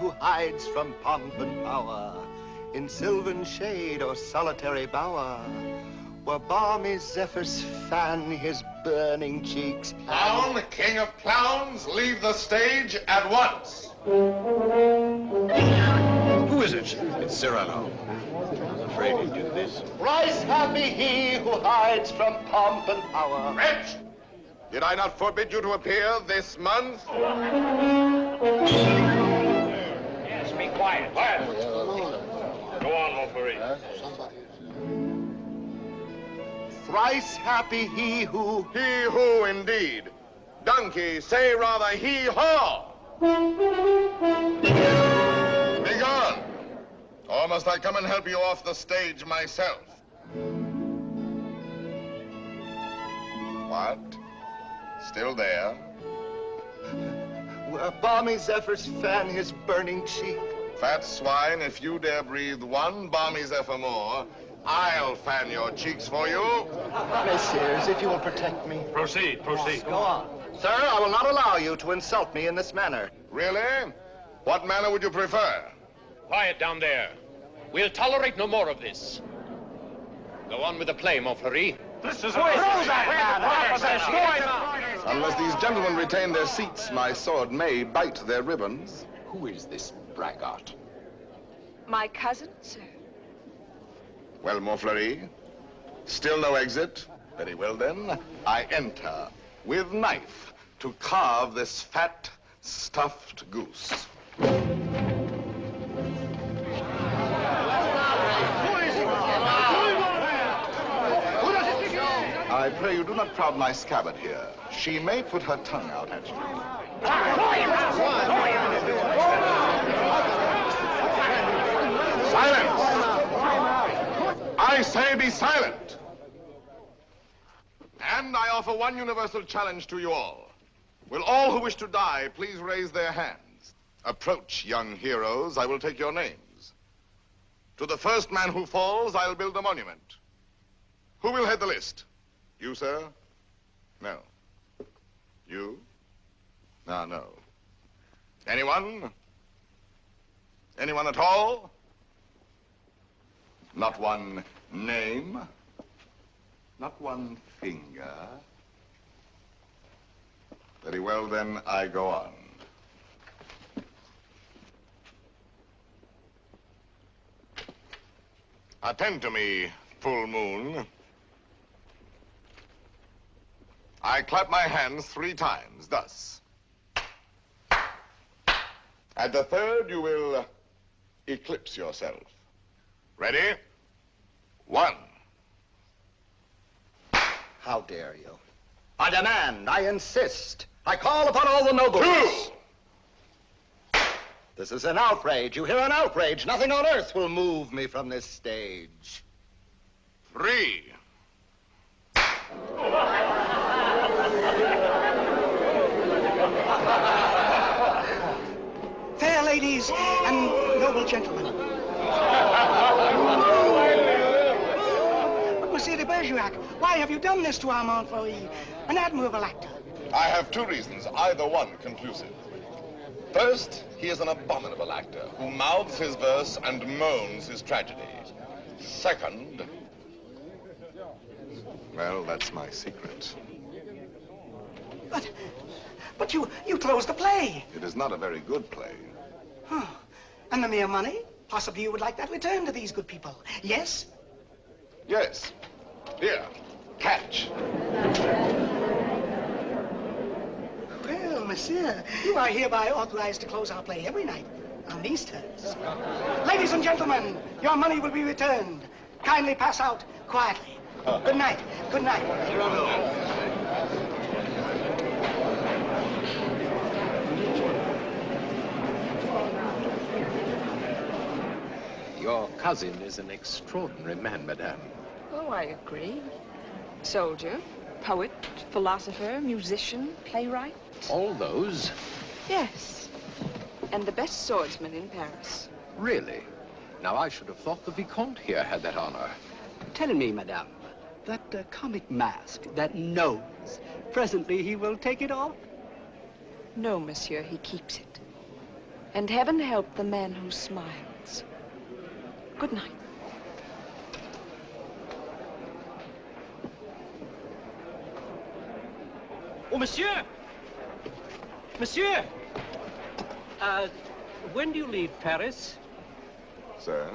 who hides from pomp and power in sylvan shade or solitary bower, where balmy zephyrs fan his burning cheeks. Clown, king of clowns, leave the stage at once. Who is it? It's Cyrano. I'm afraid he'd do this. Thrice happy he who hides from pomp and power. Wretch! Did I not forbid you to appear this month? Yes, be quiet. Quiet. Go on, mon Ferrer. Thrice happy he who... He who, indeed. Donkey, say rather he-haw. Be gone. Or must I come and help you off the stage myself? What? Still there? Where balmy zephyrs fan his burning cheek. Fat swine, if you dare breathe one balmy zephyr more, I'll fan your cheeks for you. Messieurs, if you will protect me. Proceed, proceed. Go on. Sir, I will not allow you to insult me in this manner. Really? What manner would you prefer? Quiet down there. We'll tolerate no more of this. Go on with the play, mon Ferrer. This is Unless these gentlemen retain their seats, my sword may bite their ribbons. Who is this braggart? My cousin, sir. Well, Montfleury, still no exit? Very well, then. I enter with knife to carve this fat, stuffed goose. I pray you do not crowd my scabbard here. She may put her tongue out at you. Silence! I say be silent! And I offer one universal challenge to you all. Will all who wish to die please raise their hands? Approach, young heroes. I will take your names. To the first man who falls, I'll build a monument. Who will head the list? You, sir? No. You? No. Anyone? Anyone at all? Not one name? Not one finger? Very well, then, I go on. Attend to me, full moon. I clap my hands 3 times, thus. At the third, you will eclipse yourself. Ready? 1. How dare you? I demand, I insist. I call upon all the nobles. 2. This is an outrage. You hear, an outrage. Nothing on earth will move me from this stage. 3. Fair ladies and noble gentlemen. But Monsieur de Bergerac, why have you done this to Armand Fleury, an admirable actor? I have 2 reasons, either one conclusive. First, he is an abominable actor who mouths his verse and moans his tragedy. Second, well, that's my secret. But you closed the play. It is not a very good play. Huh. And the mere money? Possibly you would like that returned to these good people. Yes? Yes. Here, catch. Well, monsieur, you are hereby authorized to close our play every night on these terms. Ladies and gentlemen, your money will be returned. Kindly pass out quietly. Good night. Good night. Your cousin is an extraordinary man, madame. Oh, I agree. Soldier, poet, philosopher, musician, playwright. All those? Yes. And the best swordsman in Paris. Really? Now, I should have thought the Vicomte here had that honor. Tell me, madame, that comic mask, that nose, presently he will take it off? No, monsieur, he keeps it. And heaven help the man who smiles. Good night. Oh, monsieur! Monsieur! When do you leave Paris? Sir?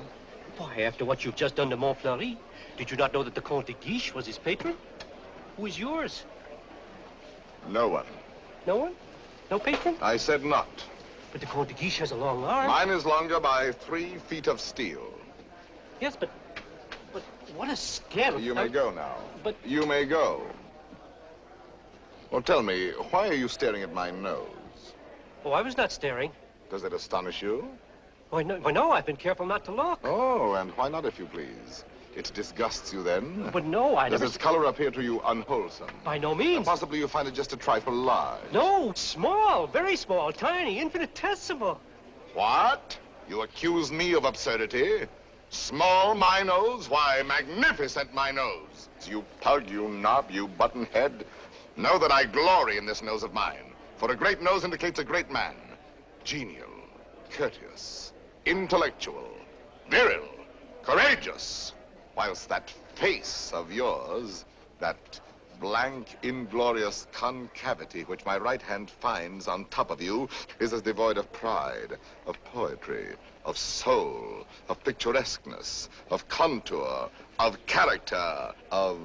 Why, after what you've just done to Montfleury, did you not know that the Comte de Guiche was his patron? Who is yours? No one. No one? No patron? I said not. But the Comte de Guiche has a long arm. Mine is longer by 3 feet of steel. Yes, but what a scandal. You may go now. But... You may go. Well, tell me, why are you staring at my nose? Oh, I was not staring. Does it astonish you? Why, no, I've been careful not to look. Oh, and why not, if you please? It disgusts you, then? But no, I never... Does its color appear to you unwholesome? By no means. And possibly you find it just a trifle large. No, small, very small, tiny, infinitesimal. What? You accuse me of absurdity? Small, my nose? Why, magnificent, my nose. You pug, you knob, you buttonhead. Know that I glory in this nose of mine, for a great nose indicates a great man. Genial, courteous, intellectual, virile, courageous. Whilst that face of yours, that blank, inglorious concavity which my right hand finds on top of you, is as devoid of pride, of poetry, of soul, of picturesqueness, of contour, of character, of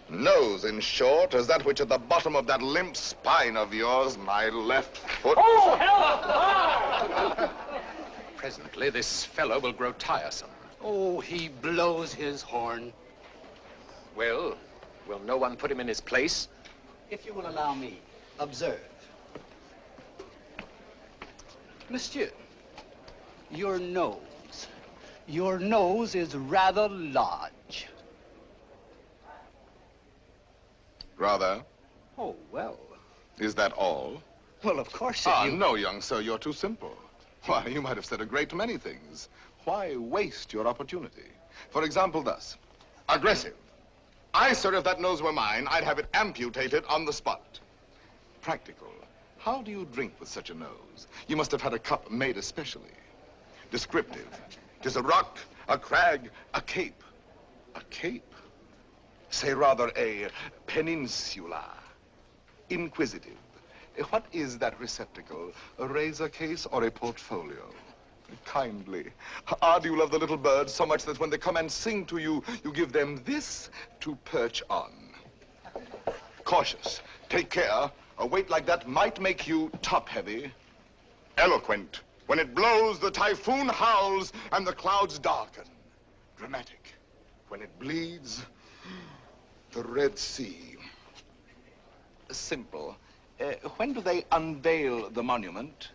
nose, in short, as that which at the bottom of that limp spine of yours, my left foot... Oh, help! Presently, this fellow will grow tiresome. Oh, he blows his horn. Well, will no one put him in his place? If you will allow me, observe. Monsieur, your nose is rather large. Rather? Oh, well. Is that all? Well, of course, No, young sir, you're too simple. Why, you might have said a great many things. Why waste your opportunity? For example, thus. Aggressive. Sir, if that nose were mine, I'd have it amputated on the spot. Practical. How do you drink with such a nose? You must have had a cup made especially. Descriptive. 'Tis a rock, a crag, a cape. A cape? Say rather a peninsula. Inquisitive. What is that receptacle? A razor case or a portfolio? Kindly. Do you love the little birds so much that when they come and sing to you, you give them this to perch on? Cautious. Take care. A weight like that might make you top-heavy. Eloquent. When it blows, the typhoon howls and the clouds darken. Dramatic. When it bleeds, the Red Sea. Simple. When do they unveil the monument?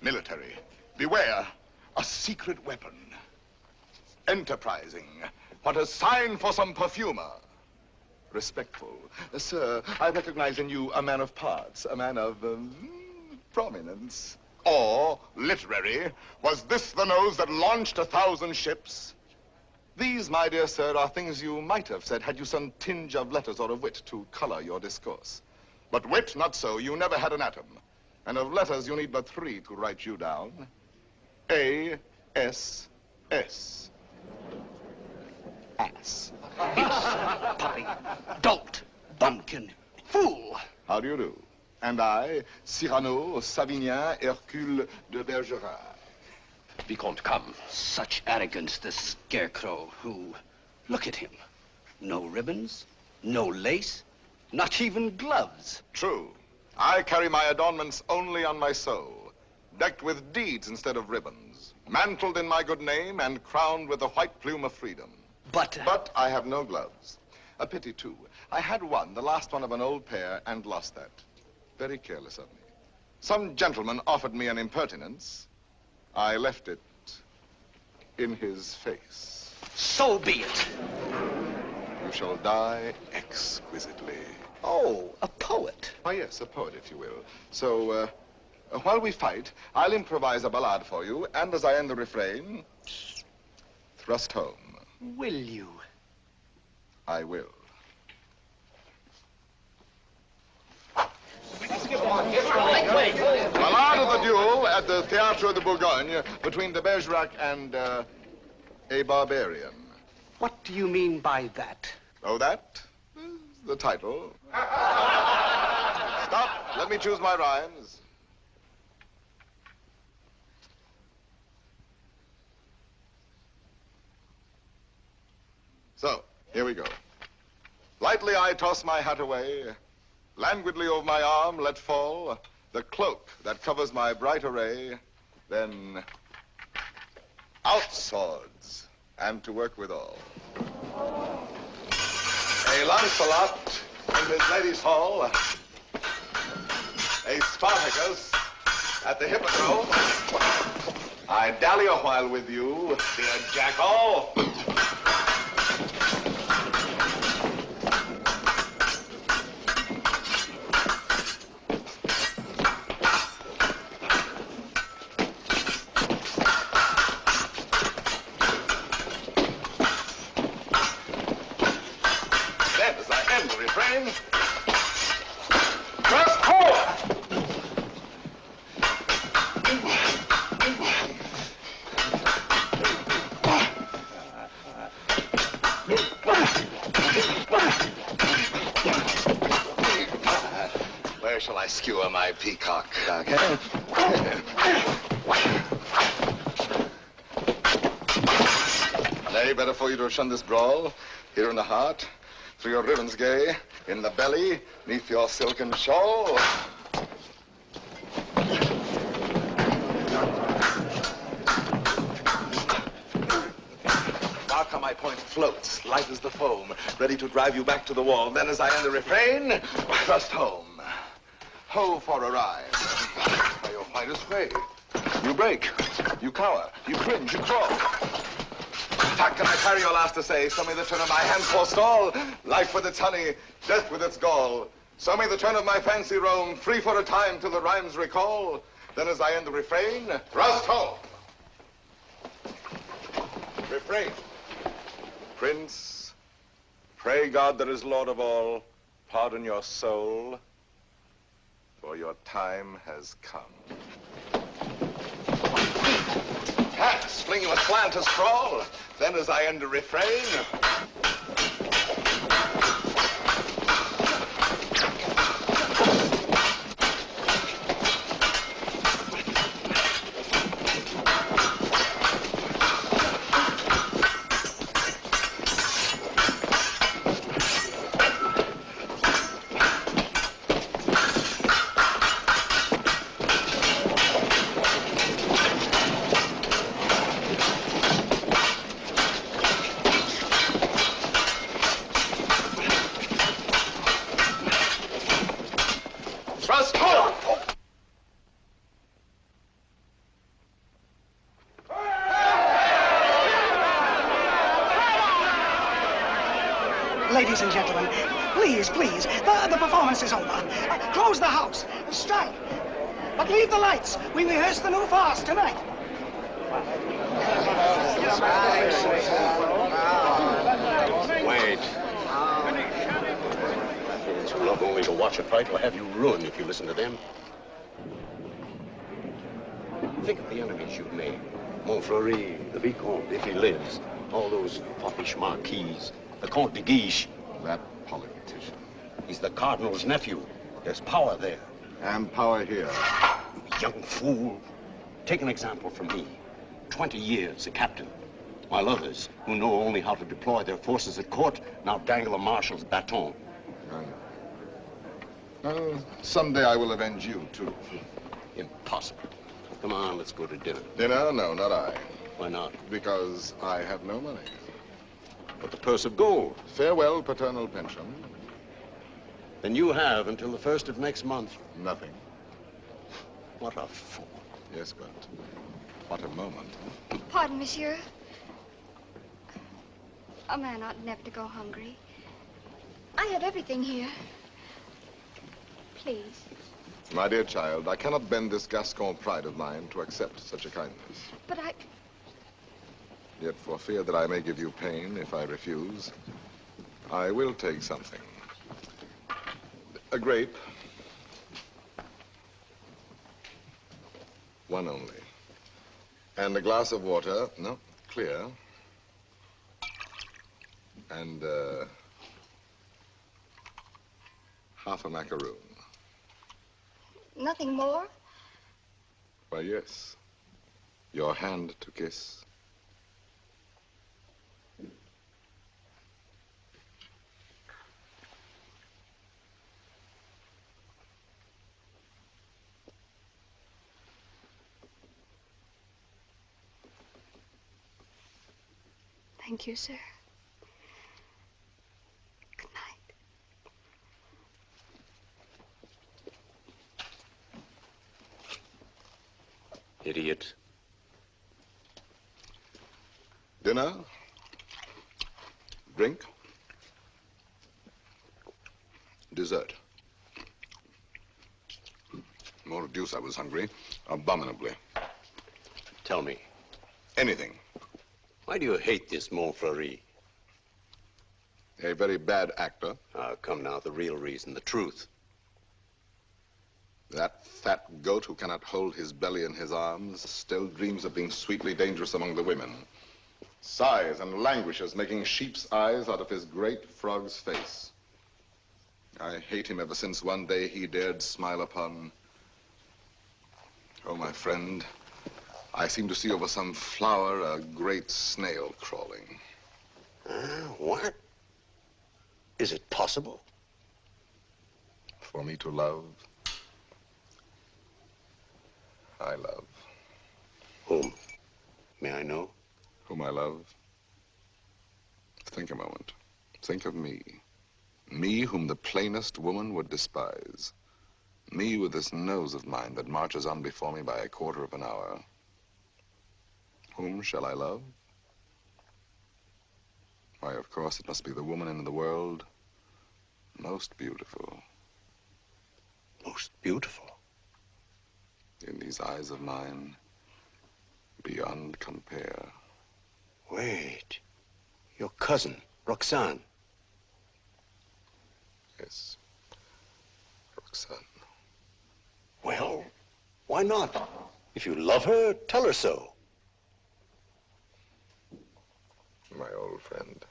Military. Beware, a secret weapon. Enterprising. What a sign for some perfumer. Respectful. Sir, I recognize in you a man of parts, a man of prominence. Or, literary, was this the nose that launched 1,000 ships? These, my dear sir, are things you might have said had you some tinge of letters or of wit to color your discourse. But wit, not so. You never had an atom. And of letters, you need but 3 to write you down. A-S-S. Ass. Puppy, dolt, bumpkin, fool. How do you do? And I, Cyrano, Savinien, Hercule de Bergerac. Vicomte, come. Such arrogance, this scarecrow who... Look at him. No ribbons, no lace, not even gloves. True. I carry my adornments only on my soul, decked with deeds instead of ribbons, mantled in my good name and crowned with the white plume of freedom. But I have no gloves. A pity, too. I had one, the last one of an old pair, and lost that. Very careless of me. Some gentleman offered me an impertinence. I left it in his face. So be it. You shall die exquisitely. Oh, a poet. Oh, yes, a poet, if you will. So, while we fight, I'll improvise a ballade for you, and as I end the refrain, thrust home. Will you? I will. Ballade of the duel at the Théâtre de Bourgogne between de Bergerac and a barbarian. What do you mean by that? Oh, that? The title. Stop. Let me choose my rhymes. So, here we go. Lightly I toss my hat away, languidly over my arm let fall the cloak that covers my bright array, then out swords, and to work withal. A Lancelot in his lady's hall, a Spartacus at the hippodrome. I dally a while with you, dear jackal. Where shall I skewer my peacock? Nay, better for you to shun this brawl. Here in the heart, through your ribbons gay, in the belly, neath your silken shawl. Mark how my point floats, light as the foam, ready to drive you back to the wall. Then as I end the refrain, thrust home. Ho for a rhyme. By your finest way. You break, you cower, you cringe, you crawl. Tack, can I carry your last essay? So may the turn of my hand forestall. Life with its honey, death with its gall. So may the turn of my fancy roam, free for a time till the rhymes recall. Then as I end the refrain, thrust home. Refrain. Prince, pray God that is Lord of all, pardon your soul, for your time has come. Hats, flinging with slant as sprawl. Then as I end the refrain, Ladies and gentlemen, please, please, the performance is over. Close the house, strike. But leave the lights. We rehearse the new farce tonight. Wait. It's not only to watch a fight, will have you ruined if you listen to them. Think of the enemies you've made. Montfleury, the Vicomte, if he lives. All those foppish marquises. The Comte de Guiche. that politician. He's the Cardinal's nephew. There's power there. And power here. Young fool. Take an example from me. 20 years a captain. While others, who know only how to deploy their forces at court, now dangle a marshal's baton. Someday I will avenge you, too. Impossible. Come on, let's go to dinner. Dinner? No, not I. Why not? Because I have no money. But the purse of gold. Farewell, paternal pension. Then you have until the 1st of next month. Nothing. What a fool. Yes, but what a moment. Pardon, monsieur. A man ought never to go hungry. I have everything here. Please. My dear child, I cannot bend this Gascon pride of mine to accept such a kindness. But I... Yet for fear that I may give you pain if I refuse, I will take something. A grape, One only. And a glass of water. No, clear. And, half a macaroon. Nothing more? Why, yes. Your hand to kiss. Thank you, sir. Good night. Idiot. Dinner? Drink? Dessert? More deuce, I was hungry. Abominably. Tell me, Anything. why do you hate this Montfleury? A very bad actor. Come now, the real reason, the truth. That fat goat who cannot hold his belly in his arms still dreams of being sweetly dangerous among the women. Sighs and languishes, making sheep's eyes out of his great frog's face. I hate him ever since one day he dared smile upon... Oh, my friend, I seem to see over some flower a great snail crawling. What? Is it possible? For me to love, I love. Whom? May I know? Whom I love? Think a moment. Think of me. Me whom the plainest woman would despise. Me with this nose of mine that marches on before me by a quarter of an hour. Whom shall I love? Why, of course, it must be the woman in the world most beautiful. Most beautiful? In these eyes of mine, beyond compare. Wait. Your cousin, Roxane. Yes, Roxane. Well, why not? If you love her, tell her so. My old friend.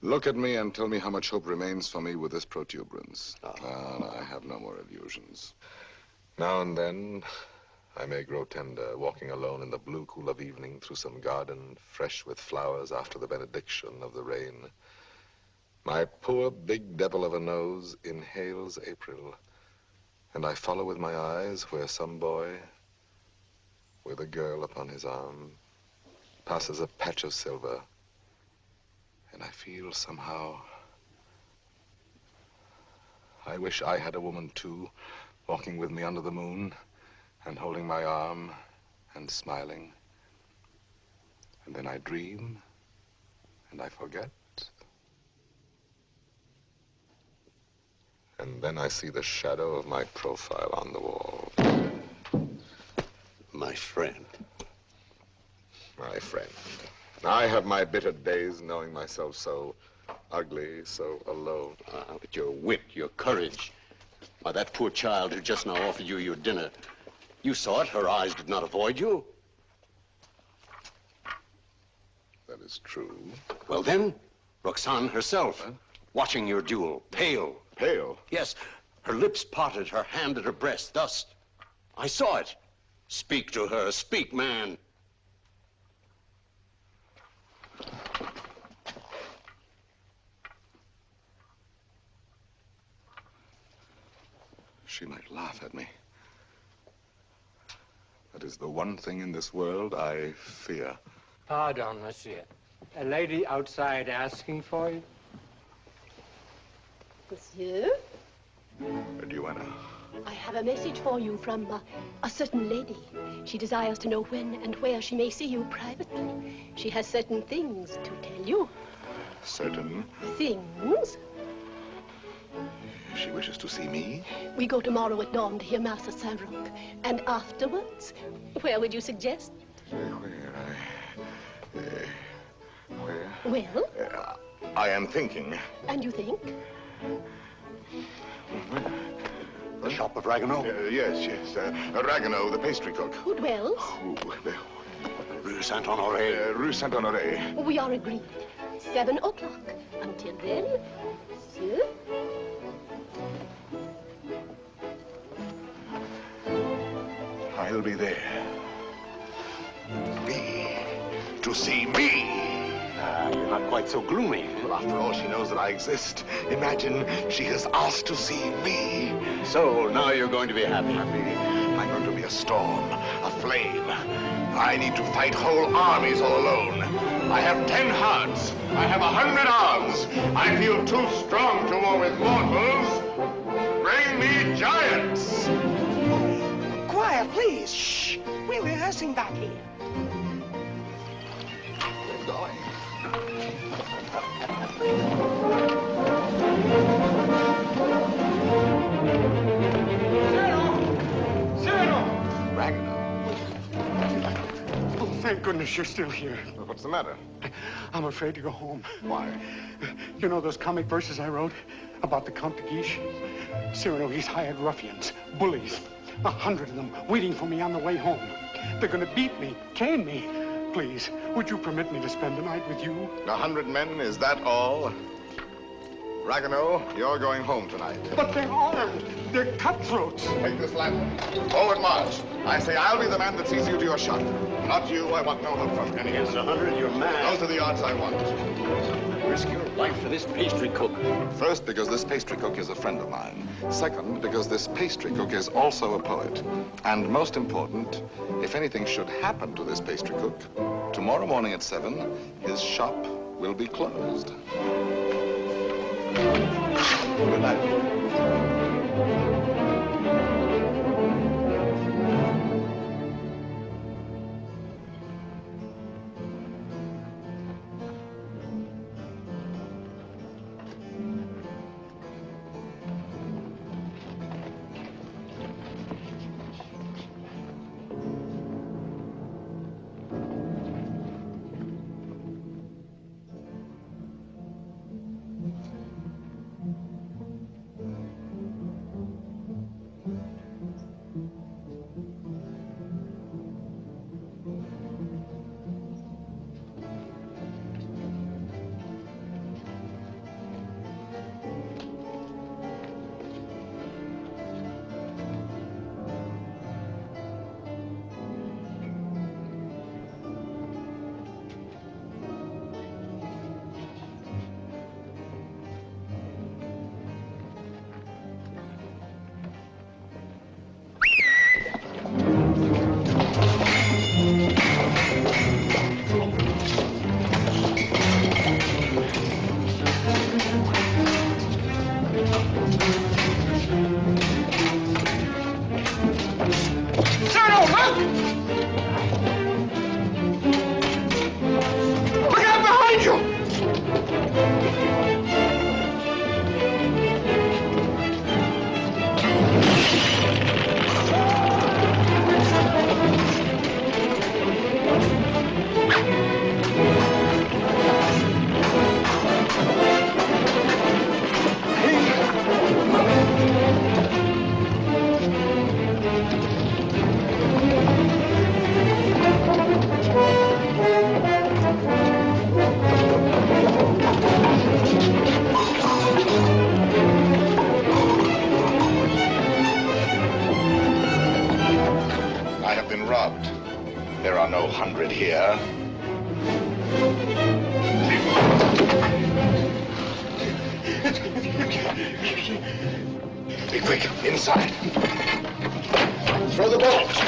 Look at me and tell me how much hope remains for me with this protuberance. I have no more illusions. Now and then, I may grow tender, walking alone in the blue cool of evening through some garden, fresh with flowers after the benediction of the rain. My poor big devil of a nose inhales April, and I follow with my eyes where some boy, with a girl upon his arm, passes a patch of silver, and I feel somehow, I wish I had a woman too, walking with me under the moon, and holding my arm, and smiling. And then I dream, and I forget. And then I see the shadow of my profile on the wall. My friend. My friend. I have my bitter days knowing myself so ugly, so alone. But your wit, your courage. Why, that poor child who just now offered you your dinner, you saw it. Her eyes did not avoid you. That is true. Well, then, Roxane herself, watching your duel, pale. Pale? Yes, her lips parted, her hand at her breast, thus. I saw it. Speak to her. Speak, man. She might laugh at me. That is the one thing in this world I fear. Pardon, monsieur. A lady outside asking for you? Monsieur? Duenna. I have a message for you from a certain lady. She desires to know when and where she may see you privately. She has certain things to tell you. Certain things? She wishes to see me? We go tomorrow at dawn to hear Mass at Saint-Roch. And afterwards, where would you suggest? Where? Well? I am thinking. And you think? The shop of Ragueneau? Yes. Ragueneau, the pastry cook. Who dwells? Rue Saint-Honoré. Rue Saint-Honoré. We are agreed. 7 o'clock. Until then, monsieur. I'll be there. To see me. You're not quite so gloomy. Well, after all, she knows that I exist. Imagine she has asked to see me. So, now you're going to be happy. I'm going to be a storm, a flame. I need to fight whole armies all alone. I have 10 hearts. I have 100 arms. I feel too strong to war with mortals. Bring me giants. Quiet, please. Shh. We're rehearsing back here. We're going. Cyrano! Ragueneau. Oh, thank goodness you're still here. What's the matter? I'm afraid to go home. Why? You know those comic verses I wrote about the Count de Guiche? Cyrano, he's hired ruffians, bullies, 100 of them waiting for me on the way home. They're going to beat me, cane me. Please, would you permit me to spend the night with you? 100 men, is that all? Ragueneau, you're going home tonight. But they're armed. They're cutthroats. Take this lantern. Forward march. I say I'll be the man that sees you to your shot. Not you. I want no help from any. Against 100, you're mad. Those are the odds I want. Risk your life for this pastry cook. First, because this pastry cook is a friend of mine. Second, because this pastry cook is also a poet. And most important, if anything should happen to this pastry cook, tomorrow morning at 7, his shop will be closed. Good night. There are no 100 here. Be quick, inside. Throw the balls.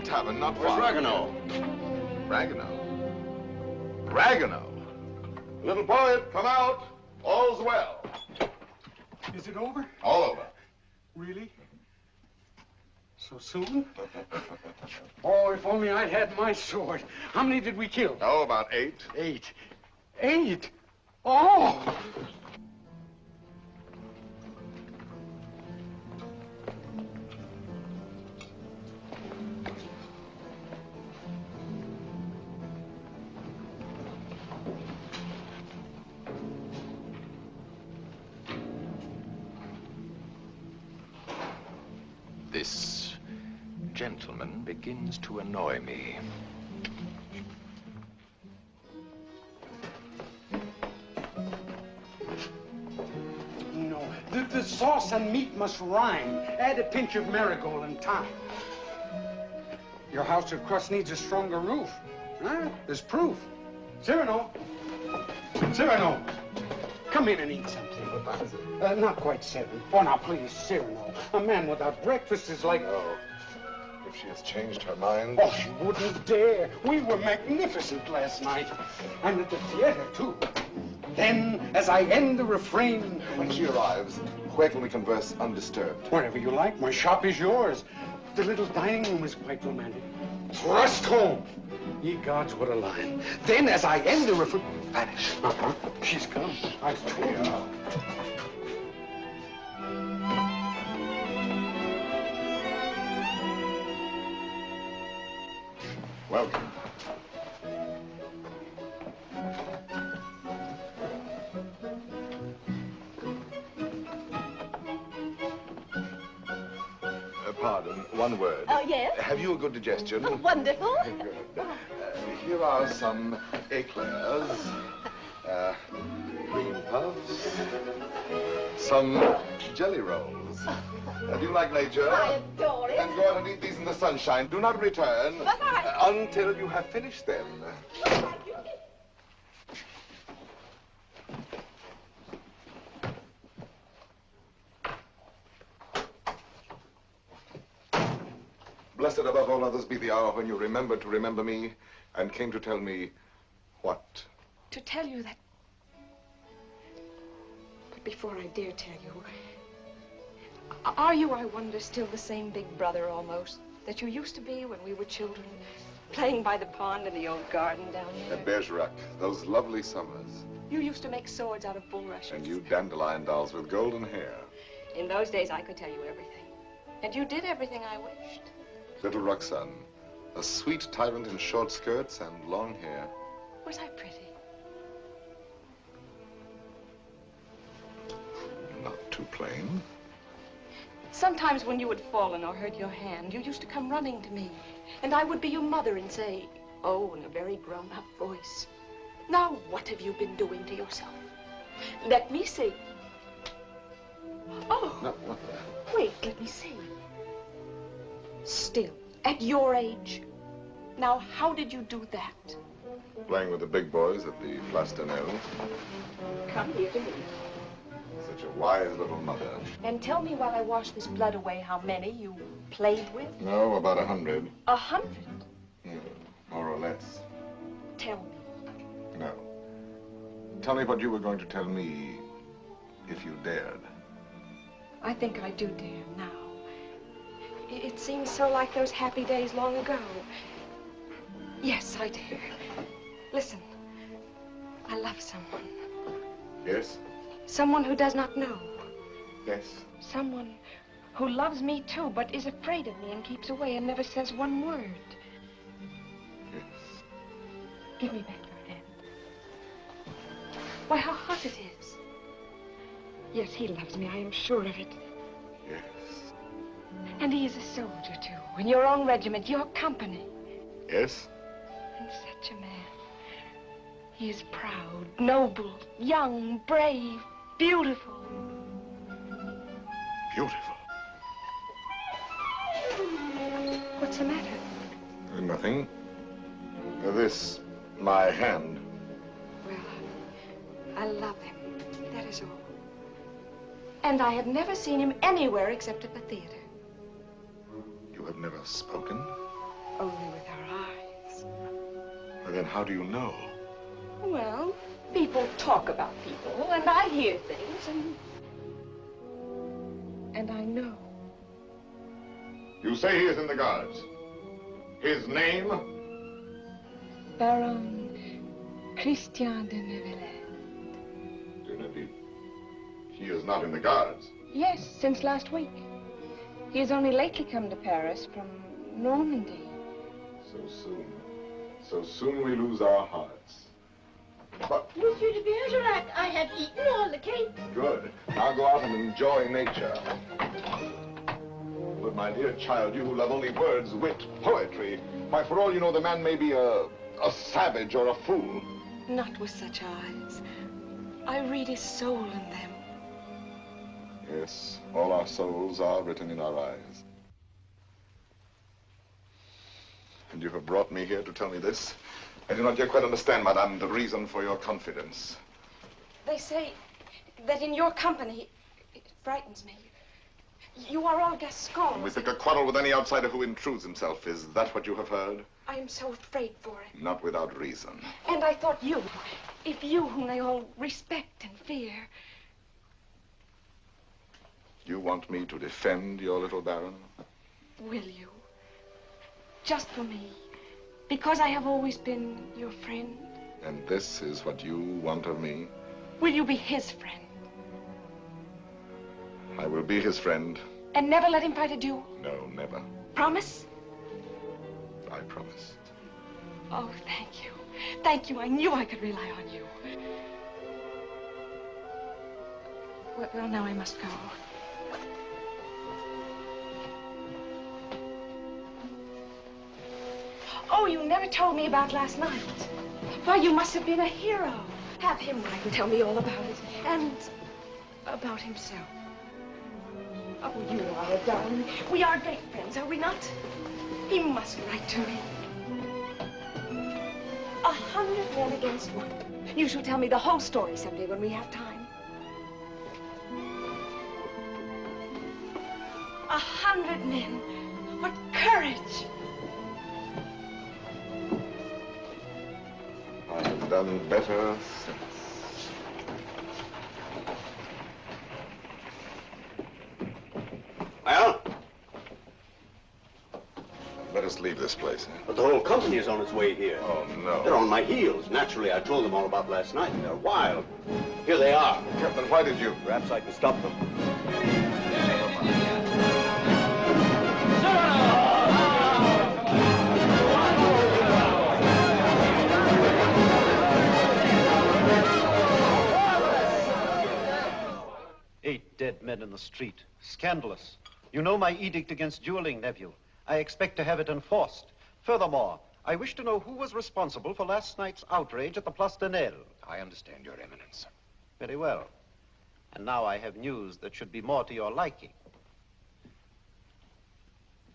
tavern not Where's far. Ragueneau? Ragueneau? Ragueneau? Little poet, come out. All's well. Is it over? All over. Really? So soon? Oh, if only I'd had my sword. How many did we kill? Oh, about 8. 8. 8? Oh! This gentleman begins to annoy me. No, the sauce and meat must rhyme. Add a pinch of marigold and thyme. Your house of crust needs a stronger roof. Huh? There's proof. Cyrano! Cyrano! Come in and eat something. Not quite 7. Oh, now, please, Cyrano. A man without breakfast is like... Oh, if she has changed her mind... Oh, she wouldn't dare. We were magnificent last night. And at the theater, too. Then, as I end the refrain... When she arrives, where can we converse undisturbed? Wherever you like. My shop is yours. The little dining room is quite romantic. Thrust home! Ye gods, what a line. Then, as I end the refrain... Vanish. Uh-huh. She's come. I told you. Welcome. Pardon, one word. Oh, yes? Have you a good digestion? Oh, wonderful. Good. Here are some eclairs, cream puffs, some jelly rolls. Do you like nature? I adore it. Then go out and eat these in the sunshine. Do not return until you have finished them. Blessed above all others be the hour when you remembered to remember me and came to tell me what? To tell you that... But before I dare tell you, are you, I wonder, still the same big brother almost that you used to be when we were children, playing by the pond in the old garden down there? At Bergerac, those lovely summers. You used to make swords out of bulrushes. And you dandelion dolls with golden hair. In those days, I could tell you everything. And you did everything I wished. Little Roxane, a sweet tyrant in short skirts and long hair. Was I pretty? Not too plain. Sometimes when you had fallen or hurt your hand, you used to come running to me. And I would be your mother and say, oh, in a very grown-up voice, now what have you been doing to yourself? Let me see. Oh, No, what? wait, let me see. Still, at your age. Now, how did you do that? Playing with the big boys at the Place d'Anel. Come here to me. Such a wise little mother. And tell me while I wash this blood away how many you played with. No, about 100. 100? More or less. Tell me. No. Tell me what you were going to tell me if you dared. I think I do dare now. It seems so like those happy days long ago. Yes, I dare. Listen, I love someone. Yes? Someone who does not know. Yes. Someone who loves me too, but is afraid of me and keeps away and never says one word. Yes. Give me back your hand. Why, how hot it is. Yes, he loves me, I am sure of it. Yes. And he is a soldier, too, in your own regiment, your company. Yes? And such a man. He is proud, noble, young, brave, beautiful. Beautiful. What's the matter? Nothing. This, my hand. Well, I love him, that is all. And I have never seen him anywhere except at the theater. You have never spoken? Only with our eyes. Well, then how do you know? Well, people talk about people, and I hear things, and I know. You say he is in the guards. His name? Baron Christian de Neuvillette. De Neuvillette. He is not in the guards. Yes, since last week. He has only lately come to Paris from Normandy. So soon. So soon we lose our hearts. But... Monsieur de Bergerac, I have eaten all the cake. Good. Now go out and enjoy nature. But my dear child, you who love only words, wit, poetry, why, for all you know, the man may be a savage or a fool. Not with such eyes. I read his soul in them. Yes, all our souls are written in our eyes. And you have brought me here to tell me this? I do not yet quite understand, madame, the reason for your confidence. They say that in your company, it frightens me. You are all Gascons. We pick a quarrel with any outsider who intrudes himself. Is that what you have heard? I am so afraid for it. Not without reason. And I thought you, if you whom they all respect and fear. You want me to defend your little baron? Will you? Just for me. Because I have always been your friend. And this is what you want of me? Will you be his friend? I will be his friend. And never let him fight a duel? No, never. Promise? I promise. Oh, thank you. Thank you. I knew I could rely on you. Well, now I must go. Oh, you never told me about last night. Why, you must have been a hero. Have him write and tell me all about it. And about himself. Oh, you are a darling. We are great friends, are we not? He must write to me. 100 men against one. You shall tell me the whole story someday when we have time. 100 men. What courage! I have done better since. Well? Let us leave this place. But the whole company is on its way here. Oh, no. They're on my heels. Naturally, I told them all about last night. They're wild. Here they are. Captain, why did you? Perhaps I can stop them. Dead men in the street. Scandalous. You know my edict against dueling, nephew. I expect to have it enforced. Furthermore, I wish to know who was responsible for last night's outrage at the Place de Nesle. I understand, Your Eminence. Very well. And now I have news that should be more to your liking.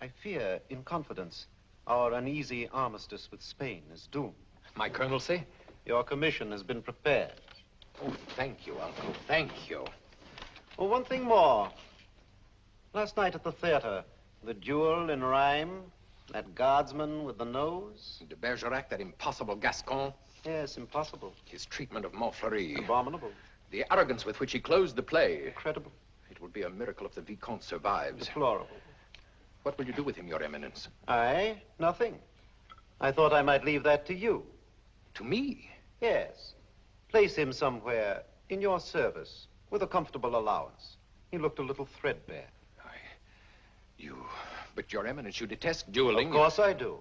I fear, in confidence, our uneasy armistice with Spain is doomed. My colonel say? Your commission has been prepared. Oh, thank you, Uncle. Thank you. Oh, one thing more. Last night at the theater, the duel in rhyme, that guardsman with the nose. De Bergerac, that impossible Gascon. Yes, impossible. His treatment of Montfleury. Abominable. The arrogance with which he closed the play. Incredible. It would be a miracle if the Vicomte survives. Deplorable. What will you do with him, Your Eminence? I? Nothing. I thought I might leave that to you. To me? Yes. Place him somewhere in your service with a comfortable allowance. He looked a little threadbare. But Your Eminence, you detest dueling. Of course I do.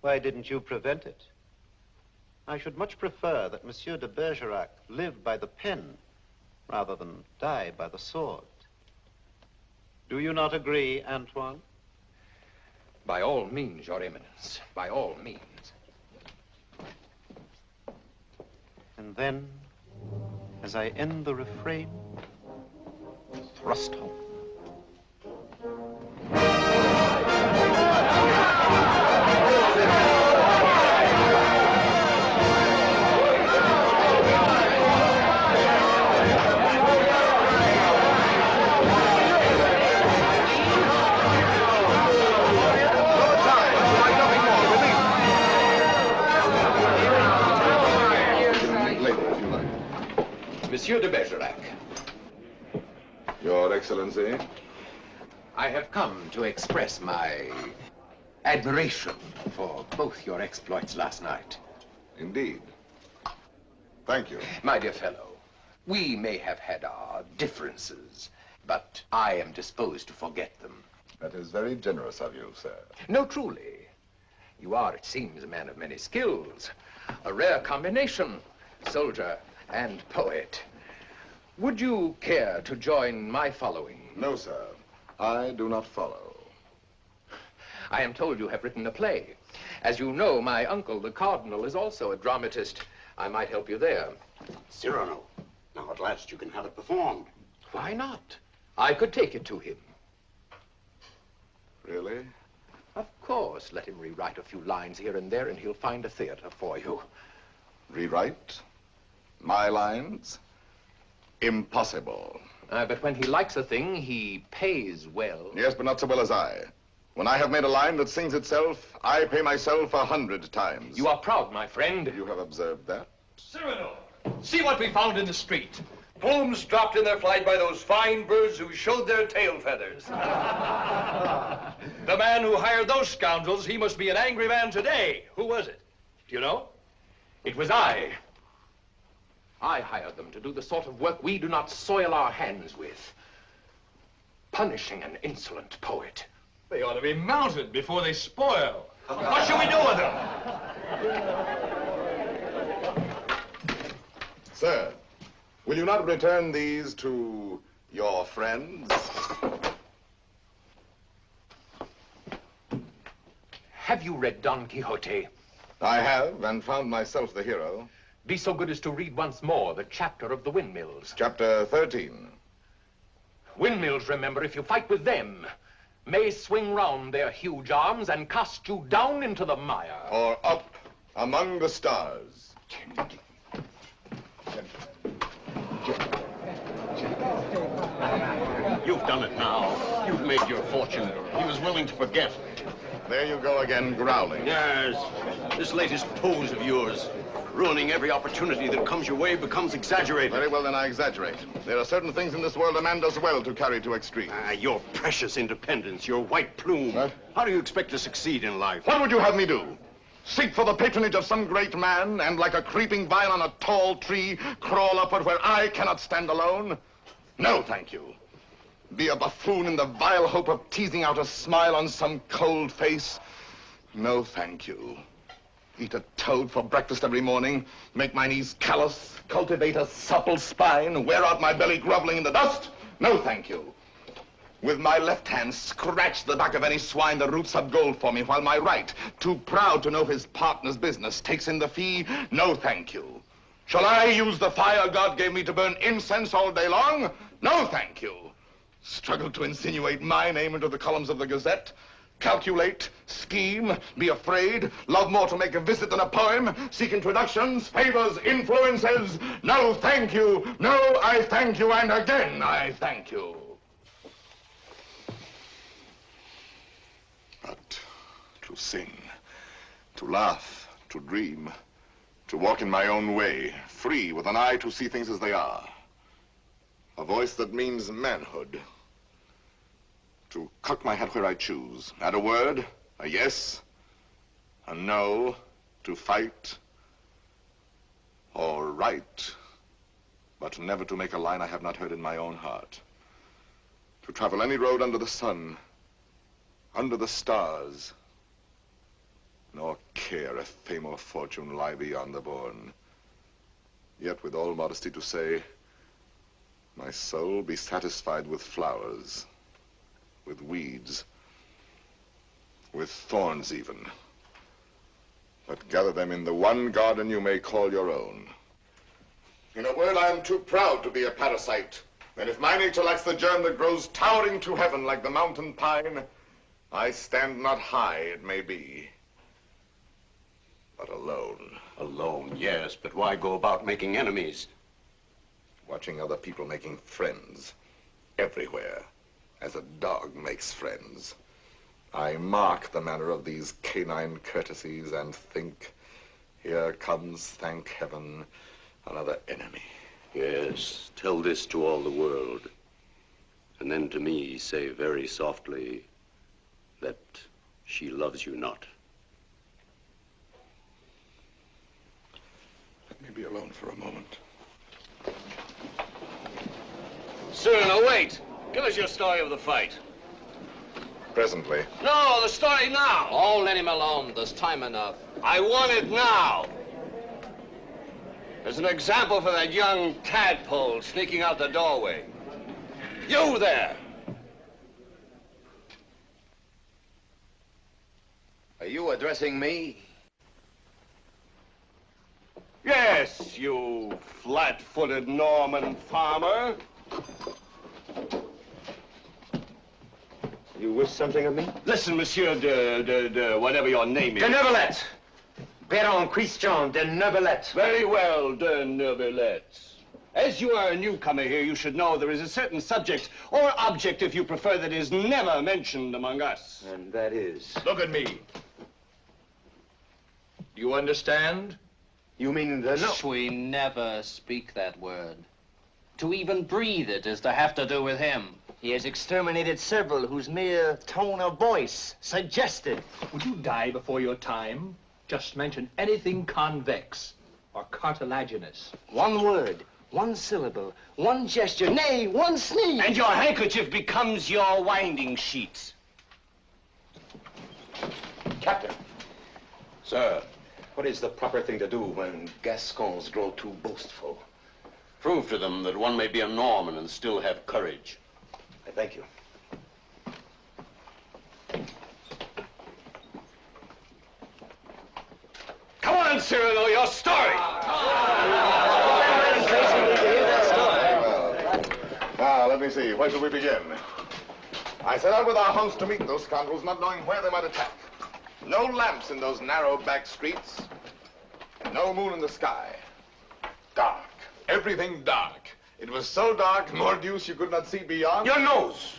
Why didn't you prevent it? I should much prefer that Monsieur de Bergerac live by the pen rather than die by the sword. Do you not agree, Antoine? By all means, Your Eminence. By all means. And then, as I end the refrain, thrust home. Monsieur de Bergerac. Your Excellency. I have come to express my admiration for both your exploits last night. Indeed. Thank you. My dear fellow, we may have had our differences, but I am disposed to forget them. That is very generous of you, sir. No, truly. You are, it seems, a man of many skills. A rare combination, soldier and poet. Would you care to join my following? No, sir. I do not follow. I am told you have written a play. As you know, my uncle, the Cardinal, is also a dramatist. I might help you there. Cyrano, now at last you can have it performed. Why not? I could take it to him. Really? Of course. Let him rewrite a few lines here and there, and he'll find a theater for you. Rewrite? My lines? Impossible. But when he likes a thing, he pays well. Yes, but not so well as I. When I have made a line that sings itself, I pay myself 100 times. You are proud, my friend. You have observed that? Cyrano, see what we found in the street. Plumes dropped in their flight by those fine birds who showed their tail feathers. The man who hired those scoundrels, he must be an angry man today. Who was it? Do you know? It was I. I hired them to do the sort of work we do not soil our hands with. Punishing an insolent poet. They ought to be mounted before they spoil. What shall we do with them? Sir, will you not return these to your friends? Have you read Don Quixote? I have, and found myself the hero. Be so good as to read once more the chapter of the windmills. Chapter 13. Windmills, remember, if you fight with them, may swing round their huge arms and cast you down into the mire. Or up among the stars. You've done it now. You've made your fortune. He was willing to forget. There you go again, growling. Yes, this latest pose of yours, ruining every opportunity that comes your way, becomes exaggerated. Very well, then I exaggerate. There are certain things in this world a man does well to carry to extreme. Your precious independence, your white plume. What? How do you expect to succeed in life? What would you have me do? Seek for the patronage of some great man, and like a creeping vine on a tall tree, crawl upward where I cannot stand alone? No, thank you. Be a buffoon in the vile hope of teasing out a smile on some cold face? No, thank you. Eat a toad for breakfast every morning, make my knees callous, cultivate a supple spine, wear out my belly groveling in the dust? No, thank you. With my left hand, scratch the back of any swine that roots up gold for me, while my right, too proud to know his partner's business, takes in the fee? No, thank you. Shall I use the fire God gave me to burn incense all day long? No, thank you. Struggle to insinuate my name into the columns of the Gazette? Calculate, scheme, be afraid, love more to make a visit than a poem, seek introductions, favors, influences? No, thank you. No, I thank you, and again, I thank you. But to sing, to laugh, to dream, to walk in my own way, free, with an eye to see things as they are. A voice that means manhood. To cock my hat where I choose. Add a word, a yes, a no, to fight or write, but never to make a line I have not heard in my own heart. To travel any road under the sun, under the stars, nor care if fame or fortune lie beyond the bourne. Yet with all modesty to say, my soul be satisfied with flowers, with weeds, with thorns even, but gather them in the one garden you may call your own. In a word, I am too proud to be a parasite, and if my nature lacks the germ that grows towering to heaven like the mountain pine, I stand not high, it may be, but alone. Alone, yes, but why go about making enemies? Watching other people making friends everywhere, as a dog makes friends. I mark the manner of these canine courtesies and think, here comes, thank heaven, another enemy. Yes, tell this to all the world. And then to me say very softly that she loves you not. Let me be alone for a moment. Cyrano, wait. Give us your story of the fight. Presently. No, the story now. Oh, let him alone. There's time enough. I want it now. As an example for that young tadpole sneaking out the doorway. You there. Are you addressing me? Yes, you flat-footed Norman farmer. You wish something of me? Listen, Monsieur de whatever your name is. De Neuvillette. Baron Christian de Neuvillette. Very well, de Neuvillette. As you are a newcomer here, you should know there is a certain subject, or object if you prefer, that is never mentioned among us. And that is? Look at me. You understand? You mean the no? We never speak that word. To even breathe it is to have to do with him. He has exterminated several whose mere tone of voice suggested. Would you die before your time? Just mention anything convex or cartilaginous. One word, one syllable, one gesture, nay, one sneeze. And your handkerchief becomes your winding sheet. Captain. Sir, what is the proper thing to do when Gascons grow too boastful? Prove to them that one may be a Norman and still have courage. I thank you. Come on, Cyrano, your story. Now, let me see. Where shall we begin? I set out with our host to meet those scoundrels, not knowing where they might attack. No lamps in those narrow back streets. No moon in the sky. Dark. Everything dark. It was so dark, mordius, you could not see beyond. Your nose.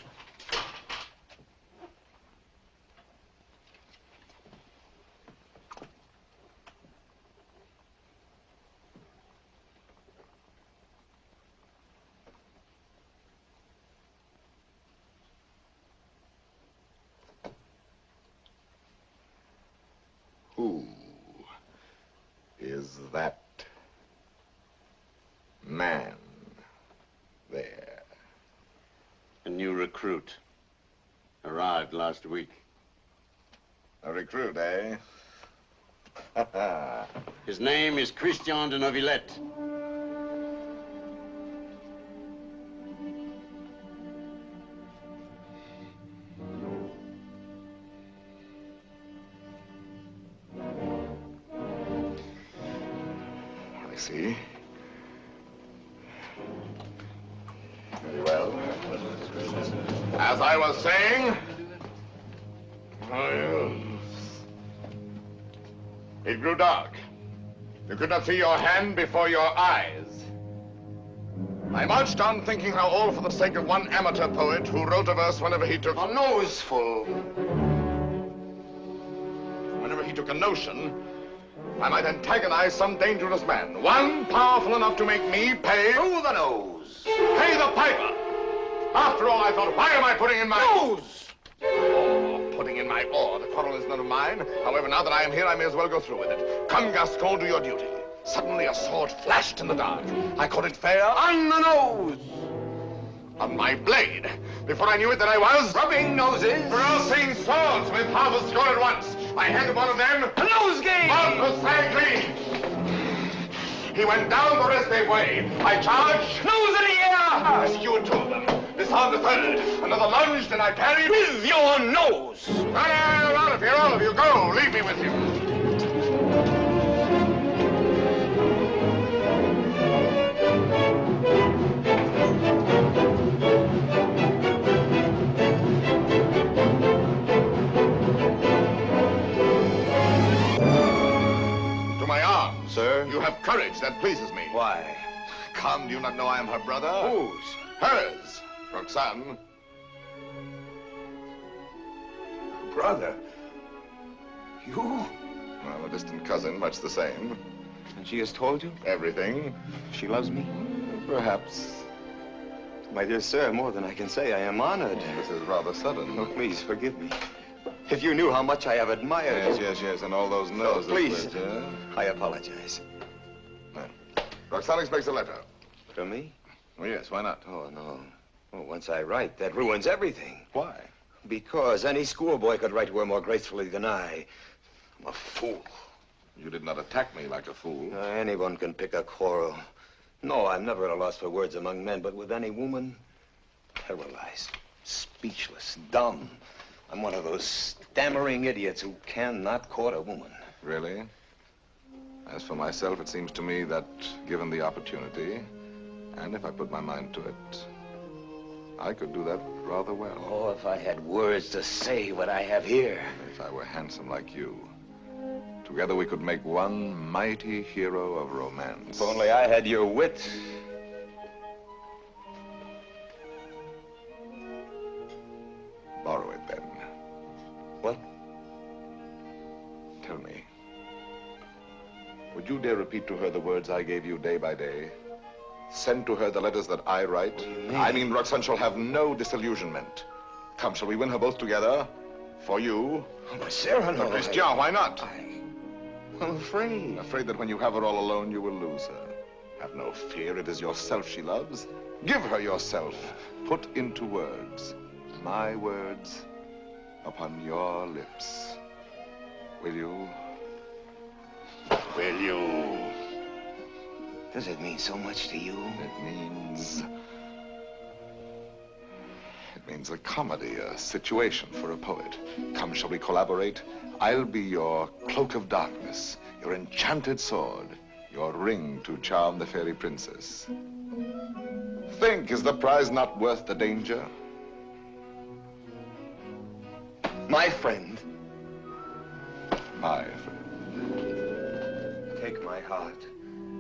Who is that man there? A new recruit. Arrived last week. A recruit, eh? His name is Christian de Neuvillette. I see. Very well. As I was saying, it grew dark. You could not see your hand before your eyes. I marched on thinking how all for the sake of one amateur poet who wrote a verse whenever he took a noseful. Whenever he took a notion, I might antagonize some dangerous man. One powerful enough to make me pay through the nose. Pay the piper. After all, I thought, why am I putting in my nose? Oh, putting in my oar. The quarrel is none of mine. However, now that I am here, I may as well go through with it. Come, Gascon, do your duty. Suddenly a sword flashed in the dark. I caught it fair on the nose. On my blade. Before I knew it, then I was rubbing noses, crossing swords with half a score at once. I handed one of them a nosegay. Marcus Sangley. He went down the restive way. I charged. Nose in the air. I secured two of them. Disarmed the third. Another lunged, and I parried with your nose. Run out of here, all of you. Go. Leave me with you. Sir? You have courage. That pleases me. Why? Come, do you not know I am her brother? Whose? Hers. Roxane. Brother? You? Well, a distant cousin, much the same. And she has told you? Everything. She loves me? Perhaps. My dear sir, more than I can say, I am honored. This is rather sudden. Oh, please, forgive me. If you knew how much I have admired... Yes, and all those noses. Please, I apologize. Roxane expects a letter. From me? Oh, yes, why not? Oh, no. Oh, once I write, that ruins everything. Why? Because any schoolboy could write to her more gracefully than I. I'm a fool. You did not attack me like a fool. Anyone can pick a quarrel. No, I'm never at a loss for words among men, but with any woman, paralyzed, speechless, dumb. I'm one of those stammering idiots who cannot court a woman. Really? As for myself, it seems to me that, given the opportunity, and if I put my mind to it, I could do that rather well. Oh, if I had words to say what I have here. If I were handsome like you. Together we could make one mighty hero of romance. If only I had your wit. Borrow it, then. What? Tell me. Would you dare repeat to her the words I gave you day by day? Send to her the letters that I write? I mean, Roxane shall have no disillusionment. Come, shall we win her both together? For you? Oh, but Cyrano... But Christian, why not? I'm afraid. Afraid that when you have her all alone, you will lose her. Have no fear, it is yourself she loves. Give her yourself. Put into words, my words, upon your lips. Will you? Will you? Does it mean so much to you? It means a comedy, a situation for a poet. Come, shall we collaborate? I'll be your cloak of darkness, your enchanted sword, your ring to charm the fairy princess. Think, is the prize not worth the danger? My friend. My friend. Take my heart.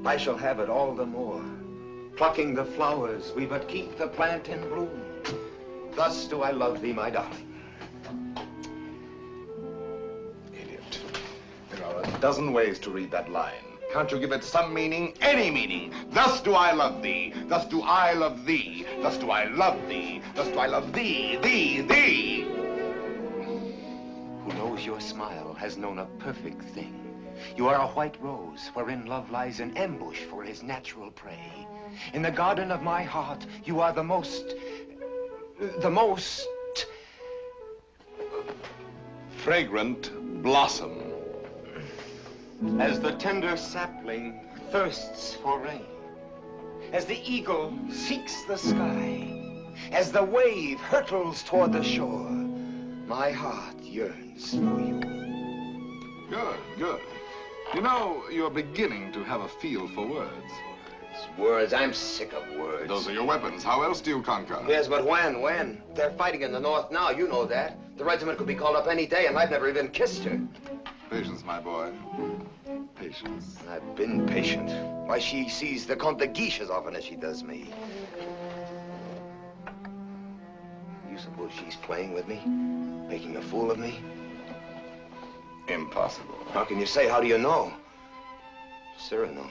I shall have it all the more. Plucking the flowers, we but keep the plant in bloom. Thus do I love thee, my darling. Idiot. There are a dozen ways to read that line. Can't you give it some meaning? Any meaning. Thus do I love thee. Thus do I love thee. Thus do I love thee. Thus do I love thee, thee. Who knows your smile has known a perfect thing. You are a white rose wherein love lies in ambush for his natural prey. In the garden of my heart, you are the most fragrant blossom. As the tender sapling thirsts for rain, as the eagle seeks the sky, as the wave hurtles toward the shore, my heart yearns for you. Good. You know, you're beginning to have a feel for words. Words, I'm sick of words. Those are your weapons. How else do you conquer? Yes, but when? They're fighting in the north now, you know that. The regiment could be called up any day, and I've never even kissed her. Patience, my boy. Patience. I've been patient. Why, she sees the Comte de Guiche as often as she does me. You suppose she's playing with me? Making a fool of me? Impossible. How can you say? How do you know? Cyrano,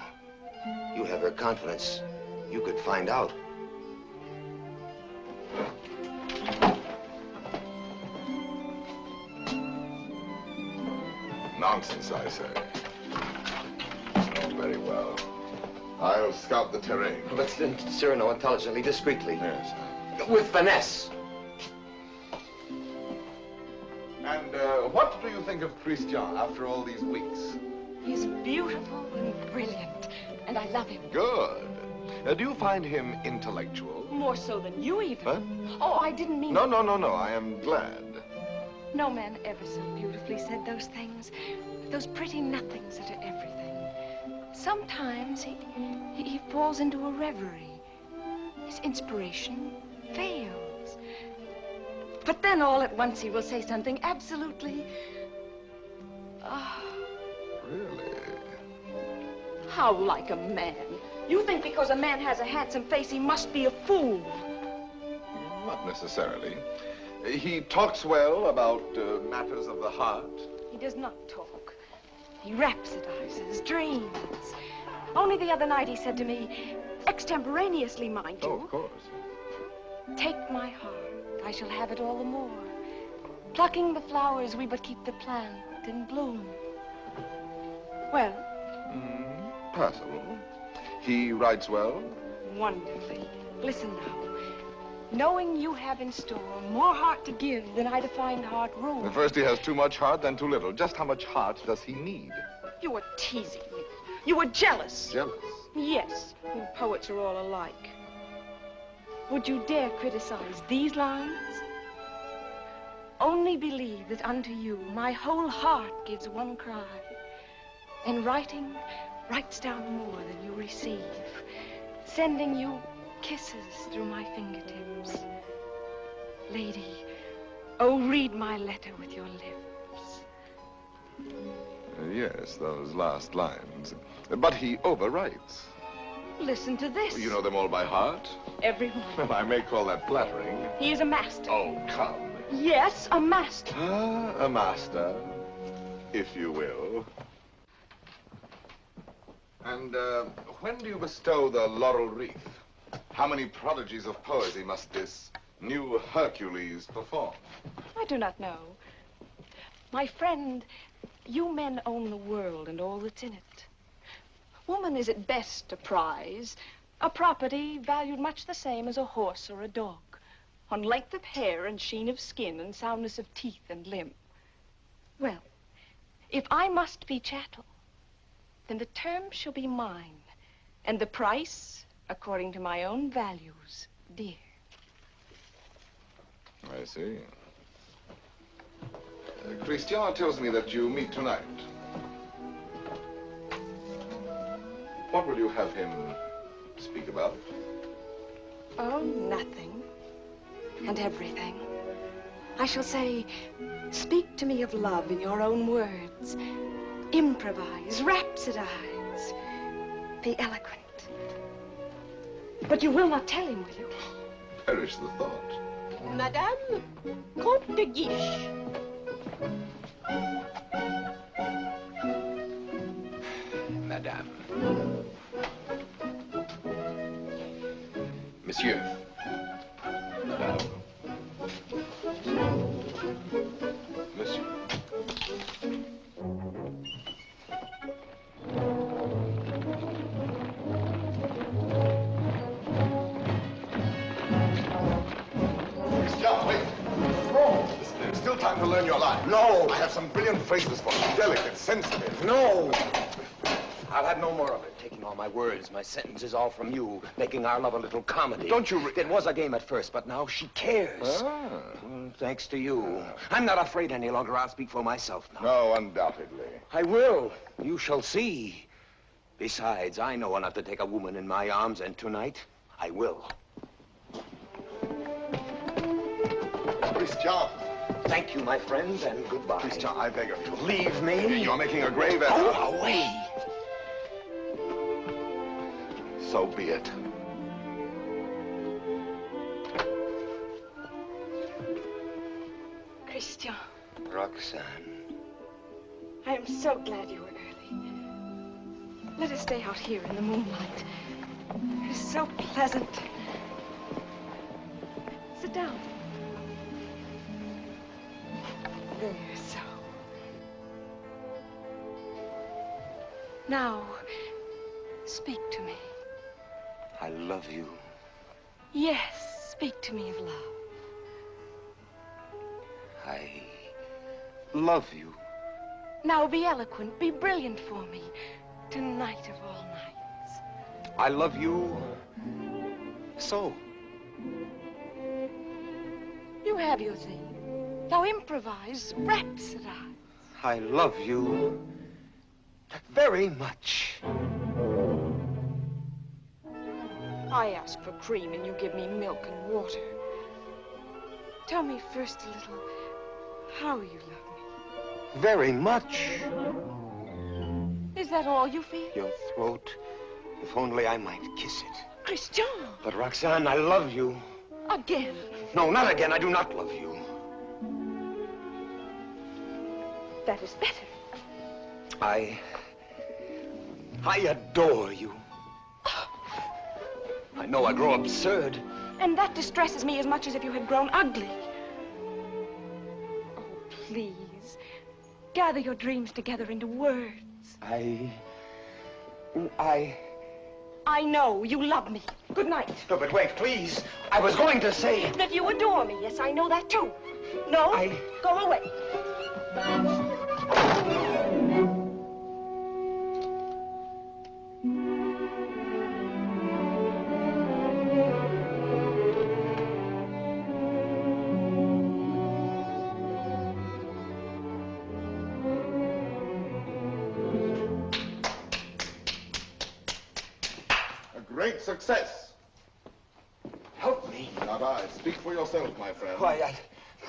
you have her confidence. You could find out. Nonsense, I say. Oh, very well. I'll scout the terrain. But Cyrano, intelligently, discreetly. Yes. With finesse. And what do you think of Christian after all these weeks? He's beautiful and brilliant, and I love him. Good. Do you find him intellectual? More so than you, even. Huh? Oh, I didn't mean... No. I am glad. No man ever so beautifully said those things. Those pretty nothings that are everything. Sometimes he falls into a reverie. His inspiration fails. But then all at once he will say something absolutely... Really? How like a man. You think because a man has a handsome face, he must be a fool. Not necessarily. He talks well about matters of the heart. He does not talk. He rhapsodizes, dreams. Only the other night he said to me, Extemporaneously, mind you. Oh, of course. Take my heart, I shall have it all the more. Plucking the flowers, we but keep the plant in bloom. Well? Passable. He writes well? Wonderfully. Listen now. Knowing you have in store more heart to give than I to find heart room. At first he has too much heart, then too little. Just how much heart does he need? You were teasing me. You were jealous. Jealous? Yes. You poets are all alike. Would you dare criticize these lines? Only believe that unto you my whole heart gives one cry, and writing writes down more than you receive, sending you kisses through my fingertips. Lady, oh, read my letter with your lips. Yes, those last lines. But he overwrites. Listen to this. You know them all by heart? Every one. Well, I may call that flattering. He is a master. Oh, come. Yes, a master. Ah, a master, if you will. And when do you bestow the laurel wreath? How many prodigies of poesy must this new Hercules perform? I do not know. My friend, you men own the world and all that's in it. Woman is at best a prize, a property valued much the same as a horse or a dog, on length of hair and sheen of skin and soundness of teeth and limb. Well, if I must be chattel, then the term shall be mine, and the price according to my own values, dear. I see. Christian tells me that you meet tonight. What will you have him speak about? Oh, nothing. And everything. I shall say, speak to me of love in your own words. Improvise, rhapsodize. Be eloquent. But you will not tell him, will you? Perish the thought. Madame, Comte de Guiche. Madame. Monsieur. Madame. Monsieur. There's still time to learn your line. No. I have some brilliant phrases for you. Delicate, sensitive. No. I'll have no more of it. Taking all my words, my sentences, all from you. Making our love a little comedy. Don't you... It was a game at first, but now she cares. Ah. Thanks to you. I'm not afraid any longer. I'll speak for myself now. No, undoubtedly. I will. You shall see. Besides, I know enough to take a woman in my arms, and tonight, I will. Christian. Thank you, my friends, and goodbye. Christian, I beg of you. Leave me. You're making a grave error. Go away. So be it. Christian. Roxane. I am so glad you were early. Let us stay out here in the moonlight. It is so pleasant. Sit down. There, so. Now, speak to me. I love you. Yes, speak to me of love. I love you. Now be eloquent, be brilliant for me. Tonight of all nights. I love you so. You have your thing. Now improvise, rhapsodize. I love you very much. I ask for cream and you give me milk and water. Tell me first a little how you love me. Very much. Is that all you feel? Your throat. If only I might kiss it. Christian! But Roxane, I love you. Again. No, not again. I do not love you. That is better. I adore you. I know I grow absurd. And that distresses me as much as if you had grown ugly. Oh, please. Gather your dreams together into words. I know you love me. Good night. No, but wait, please. I was going to say... That you adore me. Yes, I know that too. No, go away. Great success. Help me. Not I. Speak for yourself, my friend. Why,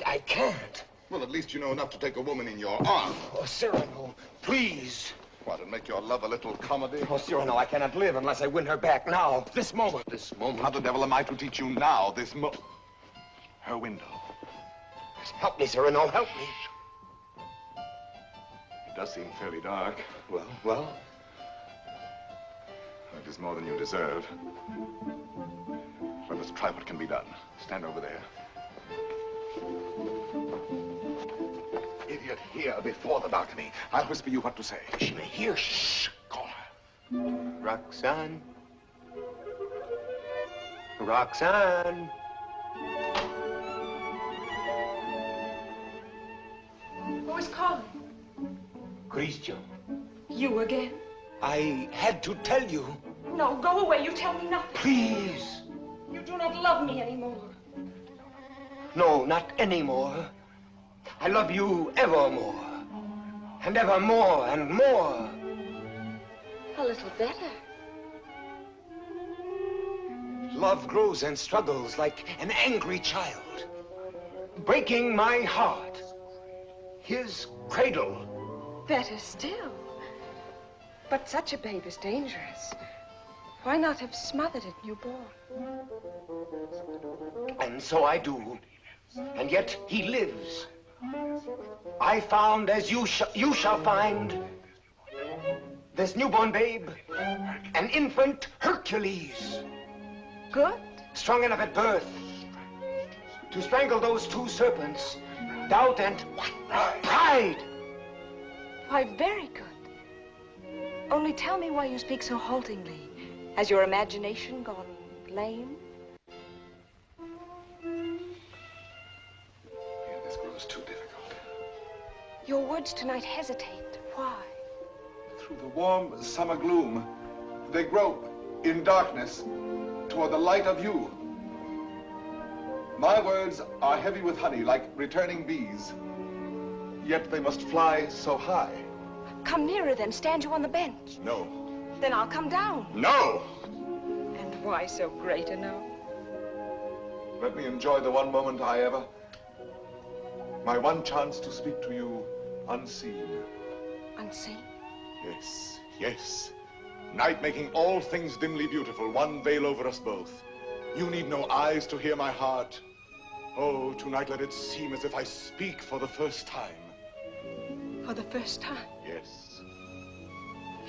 I can't. Well, at least you know enough to take a woman in your arms. Oh, Cyrano, please. What, and make your love a little comedy? Oh, Cyrano, I cannot live unless I win her back now. This moment. This moment? How the devil am I to teach you now, this her window. Help me, Cyrano, help me. It does seem fairly dark. Well? It is more than you deserve. Well, let's try what can be done. Stand over there. Idiot, here before the balcony. I'll whisper you what to say. She may hear. Shh. Call her. Roxane. Roxane. Who is calling? Christian. You again? I had to tell you. No, go away. You tell me nothing. Please. You do not love me anymore. No, not anymore. I love you evermore. And evermore and more. A little better. Love grows and struggles like an angry child, breaking my heart. His cradle. Better still. But such a babe is dangerous. Why not have smothered it newborn? And so I do. And yet he lives. I found, as you shall find, this newborn babe, an infant Hercules. Good. Strong enough at birth to strangle those two serpents, doubt and pride. Why, very good. Only tell me why you speak so haltingly. Has your imagination gone lame? Yeah, this grows too difficult. Your words tonight hesitate. Why? Through the warm summer gloom, they grope in darkness toward the light of you. My words are heavy with honey, like returning bees. Yet they must fly so high. Come nearer then. Stand you on the bench. No. Then I'll come down. No! And why so great a no? Let me enjoy the one moment I ever... My one chance to speak to you unseen. Unseen? Yes, yes. Night making all things dimly beautiful, one veil over us both. You need no eyes to hear my heart. Oh, tonight let it seem as if I speak for the first time. For the first time? Yes.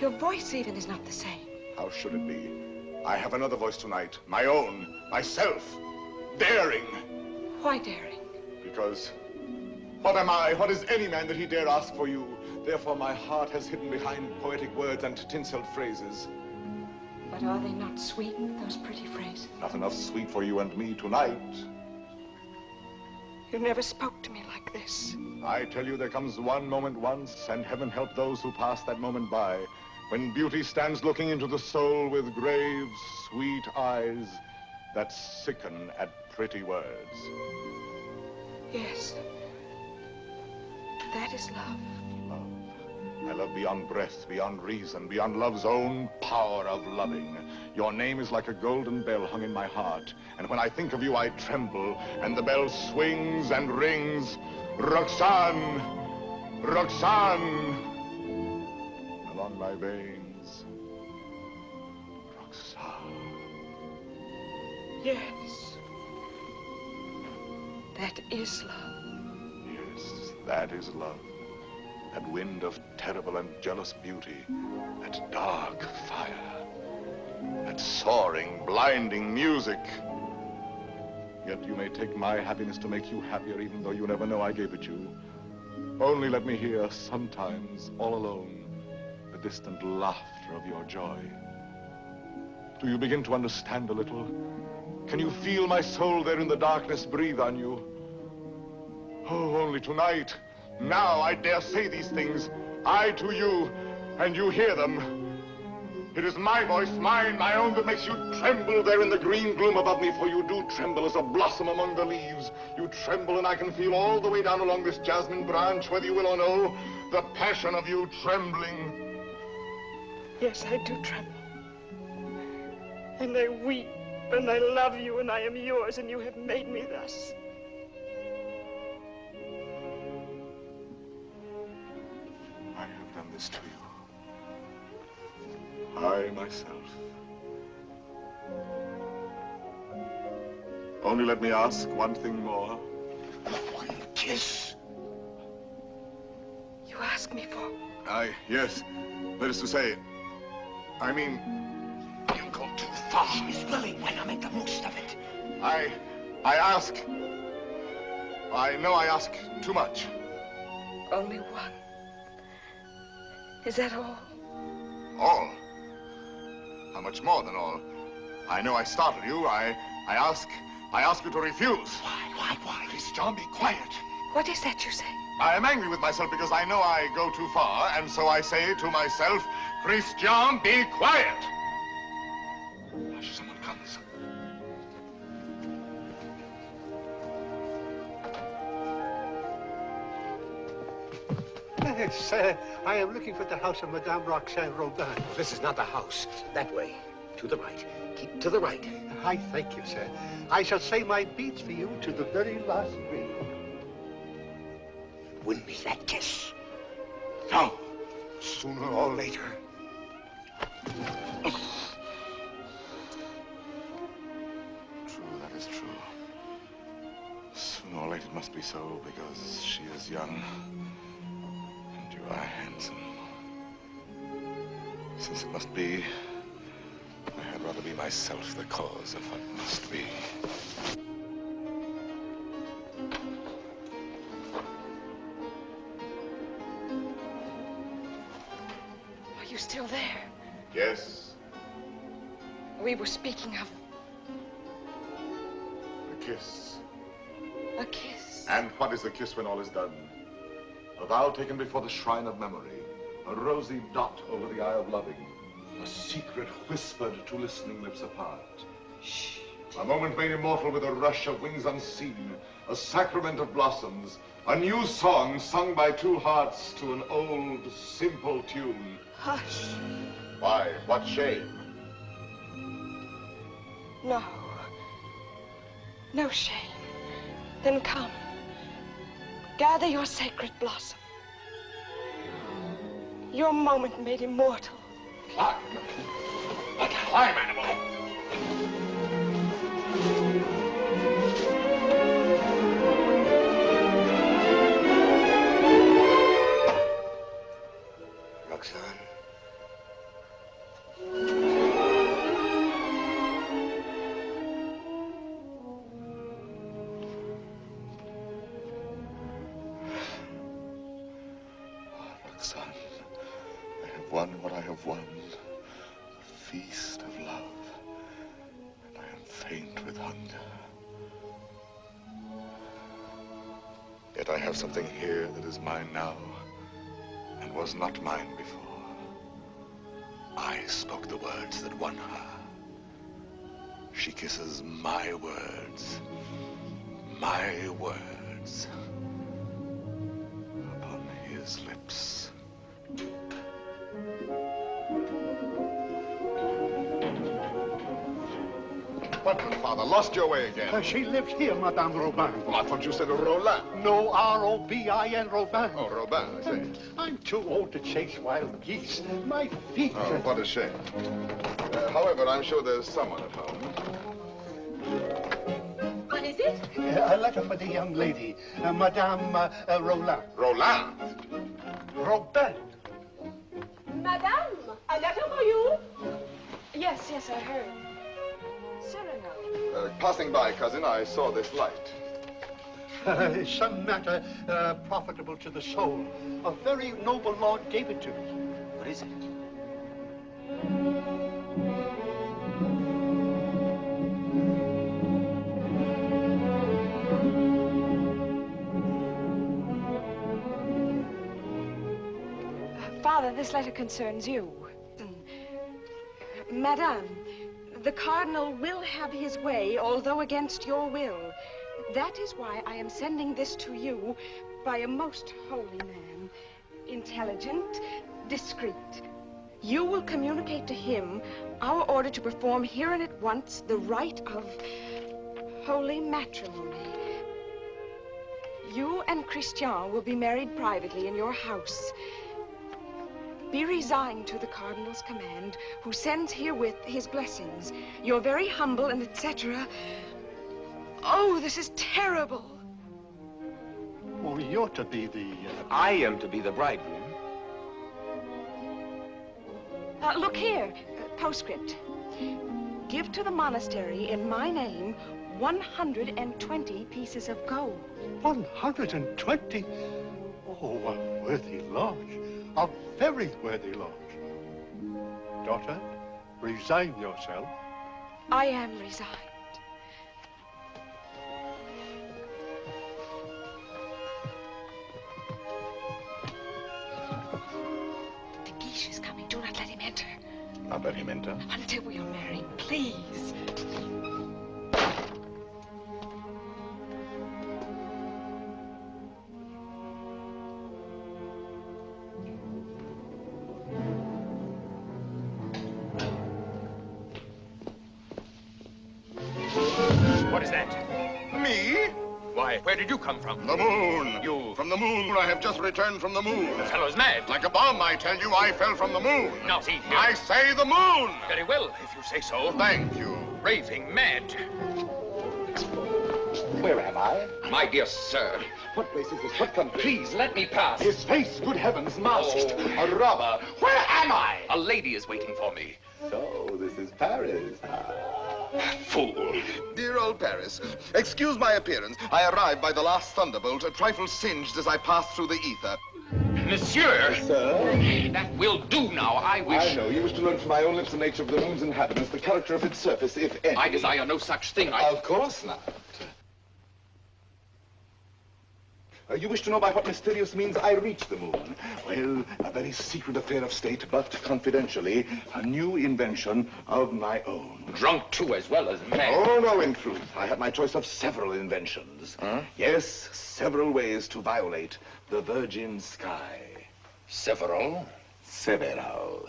Your voice even is not the same. How should it be? I have another voice tonight, my own, myself, daring. Why daring? Because what am I, what is any man that he dare ask for you? Therefore my heart has hidden behind poetic words and tinseled phrases. But are they not sweet, those pretty phrases? Not enough sweet for you and me tonight. You never spoke to me like this. I tell you, there comes one moment once, and heaven help those who pass that moment by, when beauty stands looking into the soul with grave, sweet eyes that sicken at pretty words. Yes. That is love. Love. I love beyond breath, beyond reason, beyond love's own power of loving. Your name is like a golden bell hung in my heart, and when I think of you, I tremble, and the bell swings and rings. Roxane! Roxane! Along my veins. Roxane. Yes. That is love. Yes, that is love. That wind of terrible and jealous beauty. That dark fire. That soaring, blinding music. Yet you may take my happiness to make you happier, even though you never know I gave it you. Only let me hear, sometimes, all alone, the distant laughter of your joy. Do you begin to understand a little? Can you feel my soul there in the darkness breathe on you? Oh, only tonight, now I dare say these things, I to you, and you hear them. It is my voice, mine, my own, that makes you tremble there in the green gloom above me, for you do tremble as a blossom among the leaves. You tremble, and I can feel all the way down along this jasmine branch, whether you will or no, the passion of you trembling. Yes, I do tremble. And I weep, and I love you, and I am yours, and you have made me thus. I have done this to you. I, myself. Only let me ask one thing more. One kiss. You ask me for? Yes. That is to say, I mean... You go too far, Miss Willie. Why not make the most of it? I ask... I know I ask too much. Only one. Is that all? All? How much more than all? I know I startled you. I ask you to refuse. Why? Christian, be quiet. What is that you say? I am angry with myself because I know I go too far, and so I say to myself, Christian, be quiet. Hush, someone comes. Yes, I am looking for the house of Madame Roxane Robin. This is not the house. That way. To the right. Keep to the right. I thank you, sir. I shall say my beads for you to the very last ring. Win me that kiss. No. Sooner or later. True, that is true. Sooner or later it must be so, because she is young. And you are handsome. Since it must be, I had rather be myself the cause of what must be. Are you still there? Yes. We were speaking of A kiss. a kiss. And what is a kiss when all is done? A vow taken before the shrine of memory. A rosy dot over the eye of loving. A secret whispered to listening lips apart. Shh. A moment made immortal with a rush of wings unseen. A sacrament of blossoms. A new song sung by two hearts to an old, simple tune. Hush. Why? What shame? No. No shame. Then come. Gather your sacred blossom. Your moment made immortal. Climb. Climb, animal. Roxane. Roxane, I have won what I have won. The feast of love. And I am faint with hunger. Yet I have something here that is mine now, and was not mine before. I spoke the words that won her. She kisses my words. My words. Upon his lips. What, Father? Lost your way again? She lives here, Madame Robin. Well, I thought you said Roland. No, R-O-B-I-N, Robin. Oh, Robin, I say. I'm too old to chase wild geese. My feet... Oh, what a shame. However, I'm sure there's someone at home. What is it? A letter for the young lady, Madame Roland. Roland? Robin. Madame, a letter for you? Yes. Yes, I heard. Cyrano. Passing by, cousin, I saw this light. Some matter profitable to the soul. A very noble lord gave it to me. What is it? Father, this letter concerns you. Madame, the Cardinal will have his way, although against your will. That is why I am sending this to you by a most holy man. Intelligent, discreet. You will communicate to him our order to perform here and at once the rite of holy matrimony. You and Christian will be married privately in your house. Be resigned to the Cardinal's command, who sends herewith his blessings. You're very humble and etc. Oh, this is terrible. Oh, you're to be the... I am to be the bridegroom. Look here, postscript. Give to the monastery in my name 120 pieces of gold. 120? Oh, a worthy lodge. A very worthy lodge. Daughter, resign yourself. I am resigned. The Guiche is coming. Do not let him enter. Not let him enter? Until we are married, please. What is that? Me? Why, where did you come from? The moon. You... From the moon. I have just returned from the moon. The fellow's mad. Like a bomb, I tell you, I fell from the moon. Now, see here. I say the moon. Very well, if you say so. Thank you. Raving mad. Where am I? My dear sir. What place is this? What country? Please, let me pass. His face, good heavens, masked. Oh. A robber. Where am I? A lady is waiting for me. So, this is Paris. Fool. Dear old Paris, excuse my appearance. I arrived by the last thunderbolt, a trifle singed as I passed through the ether. Monsieur! Sir? That will do now. I wish... I know. You wish to learn from my own lips the nature of the moon's inhabitants, the character of its surface, if any. I desire no such thing. Of course not. You wish to know by what mysterious means I reached the moon? Well, a very secret affair of state, but confidentially, a new invention of my own. Drunk, too, as well as mad. Oh, no, in truth. I had my choice of several inventions. Huh? Yes, several ways to violate the virgin sky. Several? Several.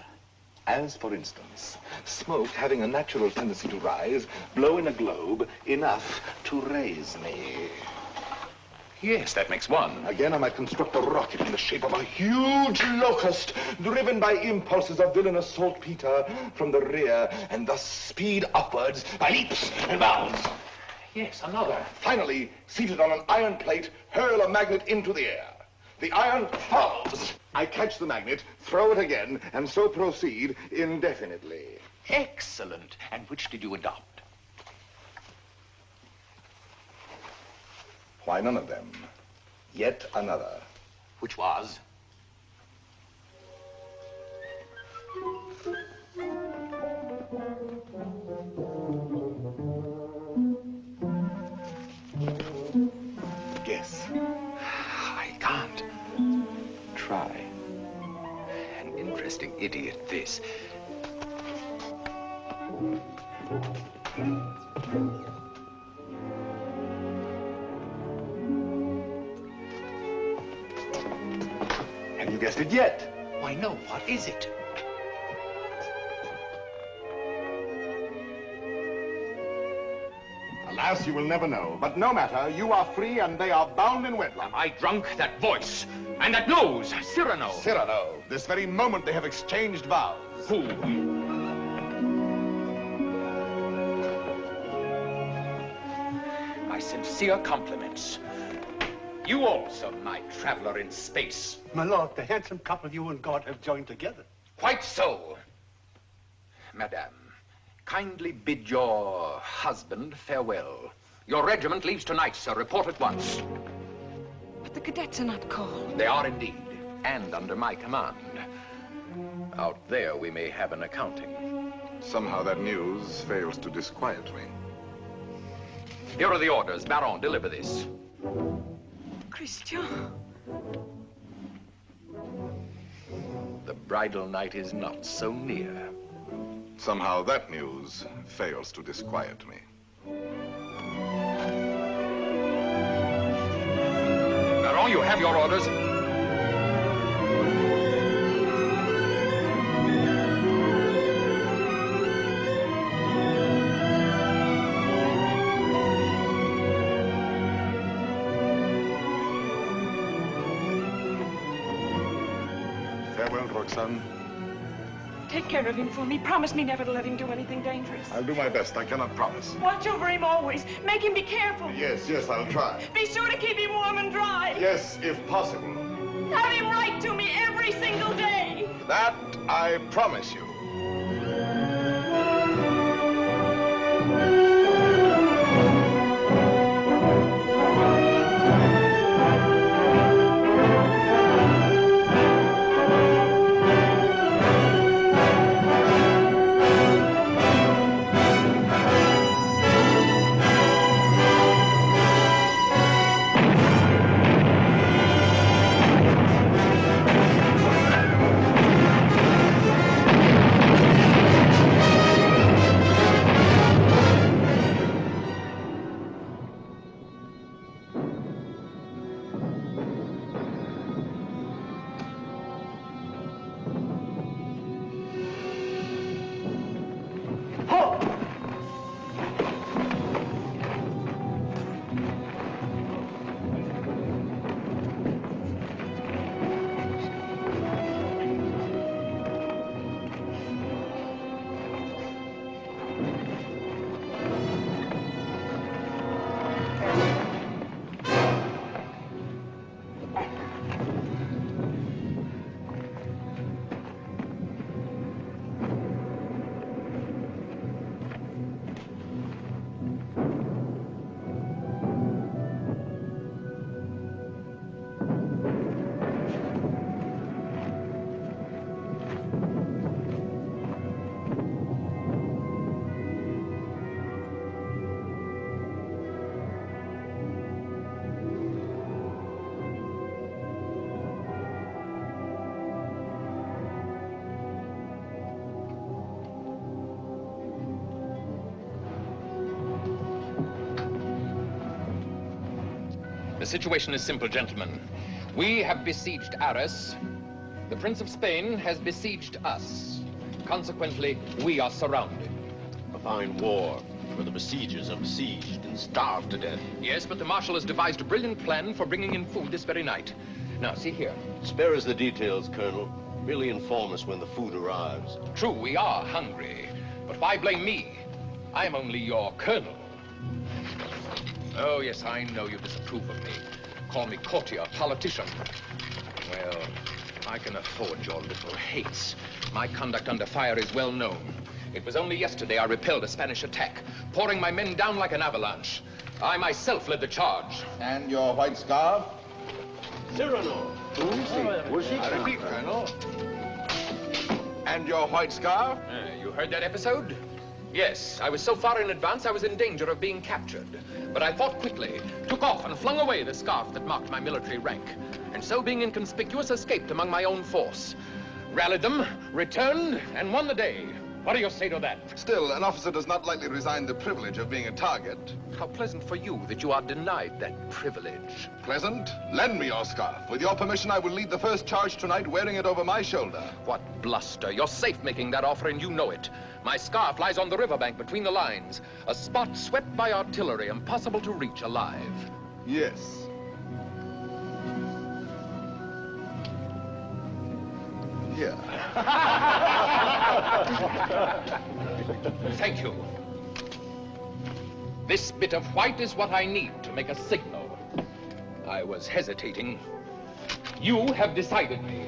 As, for instance, smoke having a natural tendency to rise, blow in a globe enough to raise me. Yes, that makes one. Again, I might construct a rocket in the shape of a huge locust, driven by impulses of villainous saltpeter from the rear, and thus speed upwards by leaps and bounds. Yes, another. Finally, seated on an iron plate, hurl a magnet into the air. The iron falls. I catch the magnet, throw it again, and so proceed indefinitely. Excellent. And which did you adopt? Why, none of them. Yet another. Which was? Guess. I can't. Try. An interesting idiot, this. Have you guessed it yet? Why, no. What is it? Alas, you will never know. But no matter, you are free and they are bound in wedlock. Am I drunk? That voice and that nose. Cyrano. Cyrano. This very moment they have exchanged vows. Who? My sincere compliments. You also, my traveler in space. My lord, the handsome couple you and God have joined together. Quite so. Madame, kindly bid your husband farewell. Your regiment leaves tonight, sir. Report at once. But the cadets are not called. They are indeed, and under my command. Out there, we may have an accounting. Somehow that news fails to disquiet me. Here are the orders. Baron, deliver this. Christian. The bridal night is not so near. Somehow that news fails to disquiet me. Baron, you have your orders. Farewell, Roxane. Take care of him for me. Promise me never to let him do anything dangerous. I'll do my best. I cannot promise. Watch over him always. Make him be careful. Yes, I'll try. Be sure to keep him warm and dry. Yes, if possible. Have him write to me every single day. That I promise you. The situation is simple, gentlemen. We have besieged Arras. The Prince of Spain has besieged us. Consequently, we are surrounded. A fine war, where the besiegers are besieged and starved to death. Yes, but the Marshal has devised a brilliant plan for bringing in food this very night. Now, see here. Spare us the details, Colonel. Merely inform us when the food arrives. True, we are hungry. But why blame me? I'm only your colonel. Oh, yes, I know you disapprove of me. Call me courtier, politician. Well, I can afford your little hates. My conduct under fire is well known. It was only yesterday I repelled a Spanish attack, pouring my men down like an avalanche. I myself led the charge. And your white scarf? Cyrano. I repeat, Colonel. And your white scarf? You heard that episode? Yes, I was so far in advance I was in danger of being captured. But I thought quickly, took off and flung away the scarf that marked my military rank. And so being inconspicuous, escaped among my own force. Rallied them, returned, and won the day. What do you say to that? Still, an officer does not lightly resign the privilege of being a target. How pleasant for you that you are denied that privilege. Pleasant? Lend me your scarf. With your permission, I will lead the first charge tonight wearing it over my shoulder. What bluster. You're safe making that offer, and you know it. My scarf lies on the riverbank between the lines. A spot swept by artillery, impossible to reach alive. Yes. Here. Thank you. This bit of white is what I need to make a signal. I was hesitating. You have decided me.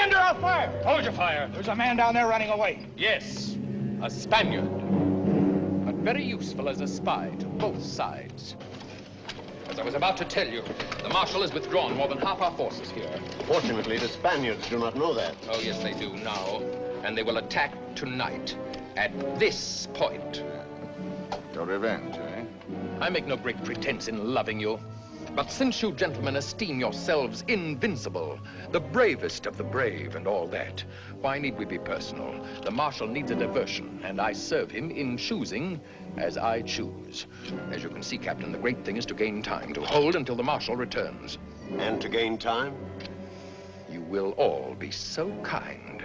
Commander, I'll fire! Hold your fire. There's a man down there running away. Yes, a Spaniard. But very useful as a spy to both sides. As I was about to tell you, the Marshal has withdrawn more than half our forces here. Fortunately, the Spaniards do not know that. Oh, yes, they do now. And they will attack tonight at this point. Your revenge, eh? I make no great pretense in loving you. But since you gentlemen esteem yourselves invincible, the bravest of the brave and all that, why need we be personal? The Marshal needs a diversion, and I serve him in choosing as I choose. As you can see, Captain, the great thing is to gain time, to hold until the Marshal returns. And to gain time? You will all be so kind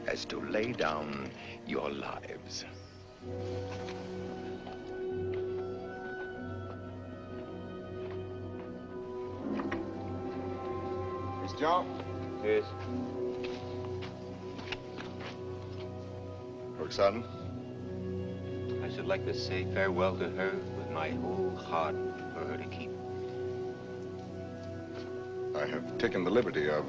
as to lay down your lives. Christian? Yes. Roxane? I should like to say farewell to her with my whole heart for her to keep. I have taken the liberty of...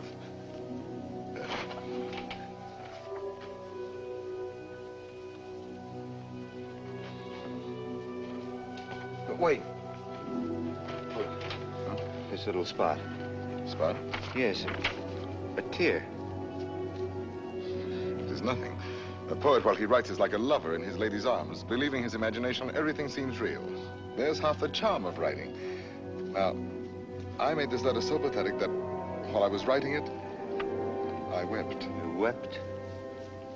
But wait. This little spot. Spot? Yes, a tear. It is nothing. A poet, while he writes, is like a lover in his lady's arms. Believing his imagination, everything seems real. There's half the charm of writing. Now, I made this letter so pathetic that while I was writing it, I wept. You wept?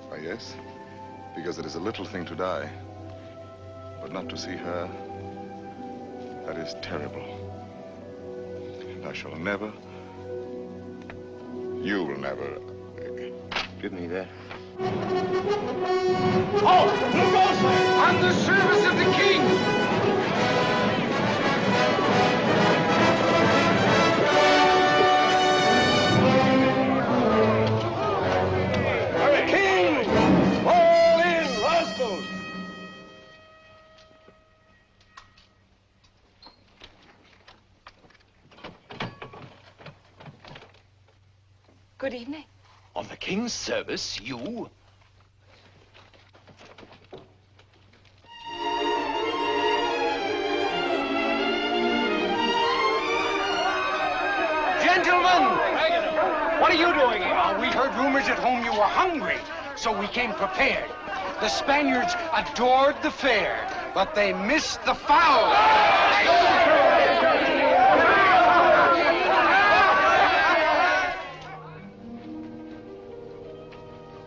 Why, yes, because it is a little thing to die. But not to see her, that is terrible. And I shall never, you will never... Give me that. Oh, who goes there? On the service of the king! King! Fall in, rascals! Good evening. On the king's service, you? Gentlemen! What are you doing here? We heard rumors at home you were hungry, so we came prepared. The Spaniards adored the fare, but they missed the fowl.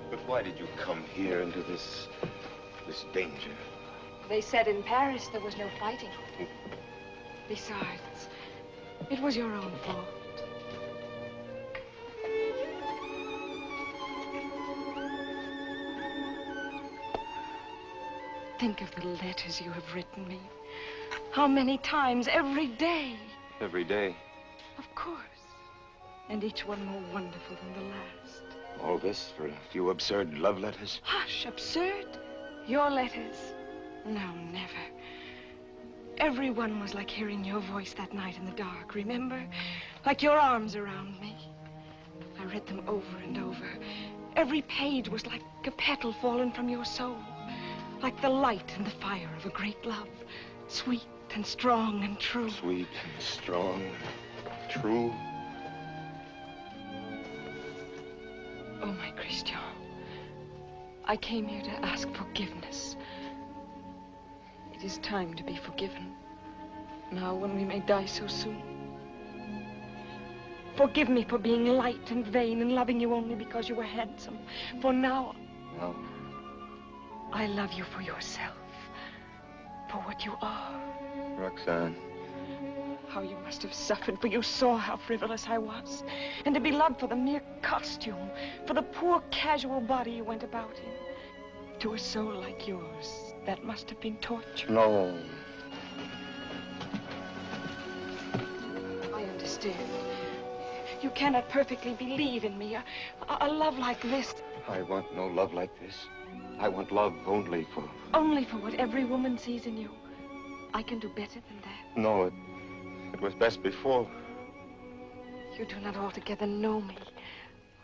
But why did you come here into this danger? They said in Paris there was no fighting. Besides, it was your own fault. Think of the letters you have written me. How many times every day? Every day. Of course. And each one more wonderful than the last. All this for a few absurd love letters? Hush, absurd? Your letters? No, never. Every one was like hearing your voice that night in the dark, remember? Like your arms around me. I read them over and over. Every page was like a petal fallen from your soul. Like the light and the fire of a great love. Sweet and strong and true. Sweet and strong, true. Oh, my Christian. I came here to ask forgiveness. It is time to be forgiven. Now, when we may die so soon. Forgive me for being light and vain and loving you only because you were handsome. For now... No. I love you for yourself. For what you are. Roxane. How you must have suffered, for you saw how frivolous I was. And to be loved for the mere costume, for the poor casual body you went about in. To a soul like yours, that must have been torture. No. I understand. You cannot perfectly believe in me. A love like this. I want no love like this. I want love only for... Only for what every woman sees in you. I can do better than that. No, it was best before. You do not altogether know me.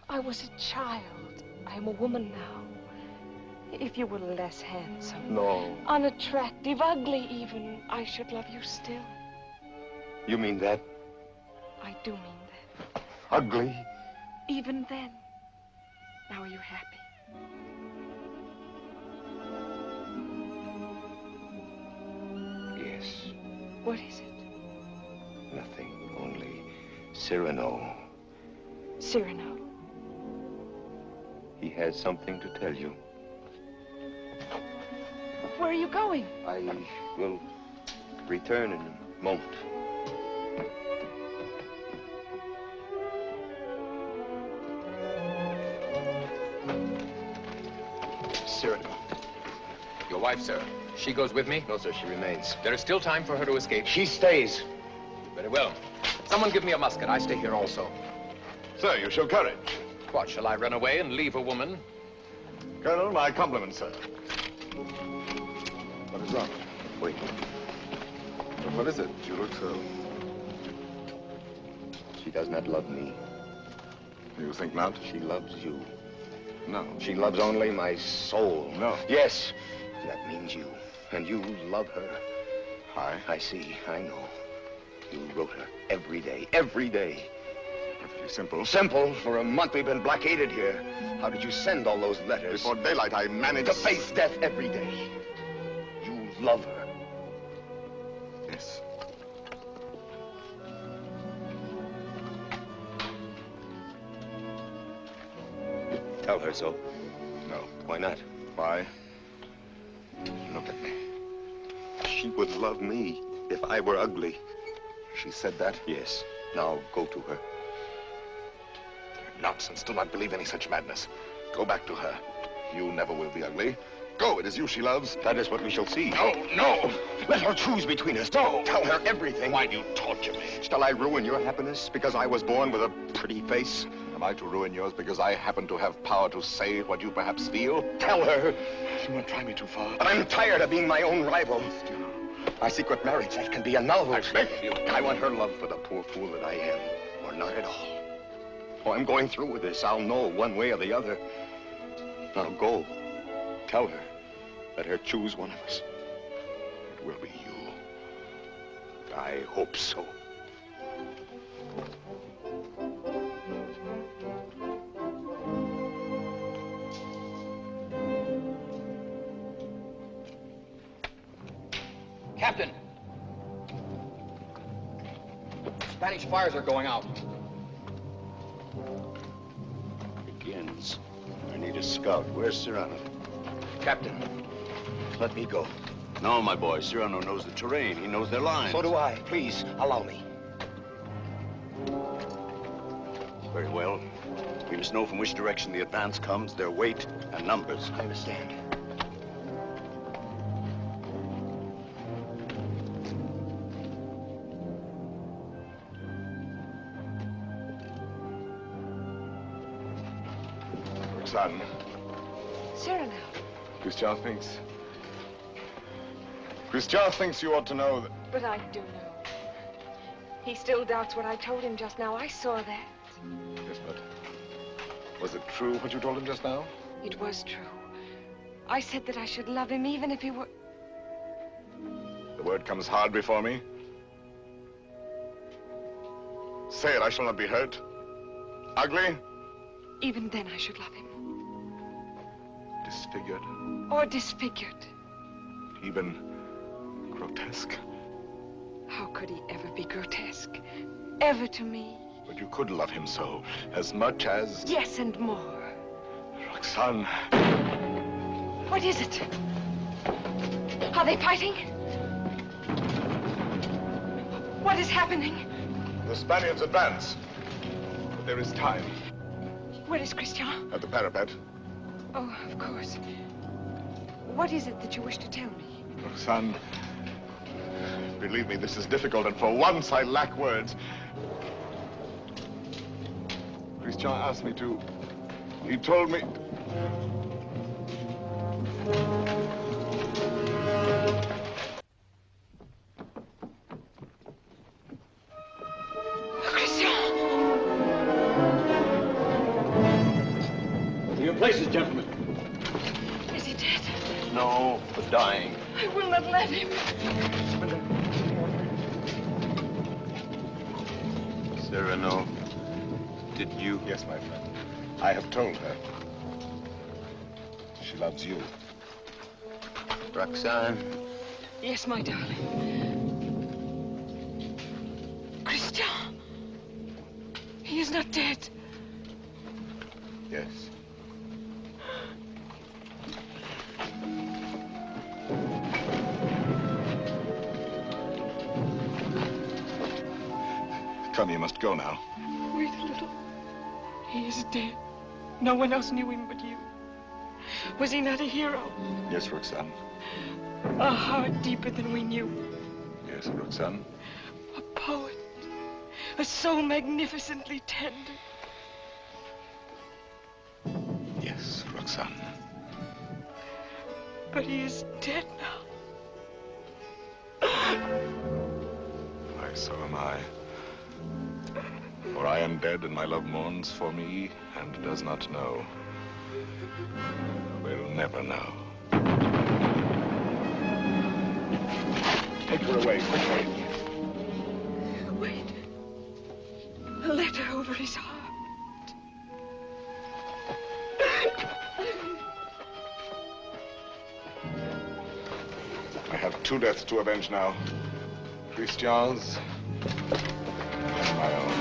I was a child. I am a woman now. If you were less handsome, No. unattractive, ugly even, I should love you still. You mean that? I do mean that. Ugly? Even then. Now are you happy? Yes. What is it? Nothing. Only Cyrano. Cyrano. He has something to tell you. Where are you going? I will return in a moment. Cyrano. Your wife, sir. She goes with me? No, sir, she remains. There is still time for her to escape. She stays. Very well. Someone give me a musket. I stay here also. Sir, you show courage. What, shall I run away and leave a woman? Colonel, my compliments, sir. What is wrong? Wait. What is it? You look so... She does not love me. You think not? She loves you. No. She loves only my soul. No. Yes. That means you. And you love her. I I see. I know. You wrote her every day. Every day. Perfectly simple. Simple. For a month we've been blockaded here. How did you send all those letters? Before daylight, I managed... To face death every day. You love her. Yes. Tell her so. No. Why not? Why? Look at me. She would love me if I were ugly. She said that? Yes. Now go to her. Nonsense. Do not believe any such madness. Go back to her. You never will be ugly. Go. It is you she loves. That is what we shall see. No, no. Let her choose between us. No. Tell her everything. Why do you torture me? Shall I ruin your happiness because I was born with a pretty face? Am I to ruin yours because I happen to have power to say what you perhaps feel? Tell her. You won't try me too far. But I'm tired of being my own rival. Our secret marriage, that can be annulled. I beg of you. I want her love for the poor fool that I am, or not at all. Oh, I'm going through with this. I'll know one way or the other. Now go. Tell her. Let her choose one of us. It will be you. I hope so. Captain! Spanish fires are going out. Begins. I need a scout. Where's Cyrano? Captain, let me go. No, my boy. Cyrano knows the terrain. He knows their lines. So do I. Please, allow me. Very well. We must know from which direction the advance comes, their weight and numbers. I understand. Roxane. Cyrano. Christian thinks you ought to know that... But I do know. He still doubts what I told him just now. I saw that. Yes, but... Was it true what you told him just now? It was true. I said that I should love him even if he were... The word comes hard before me. Say it, I shall not be hurt. Ugly? Even then I should love him. Disfigured? Or disfigured. Even grotesque? How could he ever be grotesque? Ever to me? But you could love him so, as much as... Yes, and more. Roxane. What is it? Are they fighting? What is happening? The Spaniards advance. But there is time. Where is Christian? At the parapet. Oh, of course. What is it that you wish to tell me? Roxane, believe me, this is difficult, and for once I lack words. Christian asked me to... He told me... Christian! places, gentlemen. Is he dead? No, but dying. I will not let him. Cyrano, did you? Yes, my friend. I have told her. She loves you. Roxane. Yes, my darling. Christian. He is not dead. Yes. Come, you must go now. Wait a little. He is dead. No one else knew him but you. Was he not a hero? Yes, Roxane. A heart deeper than we knew. Yes, Roxane. A poet. A soul magnificently tender. Yes, Roxane. But he is dead now. Why, so am I. For I am dead, and my love mourns for me, and does not know. Will never know. Take her away, quickly. Wait. A letter over his heart. I have two deaths to avenge now. Christian's and my own.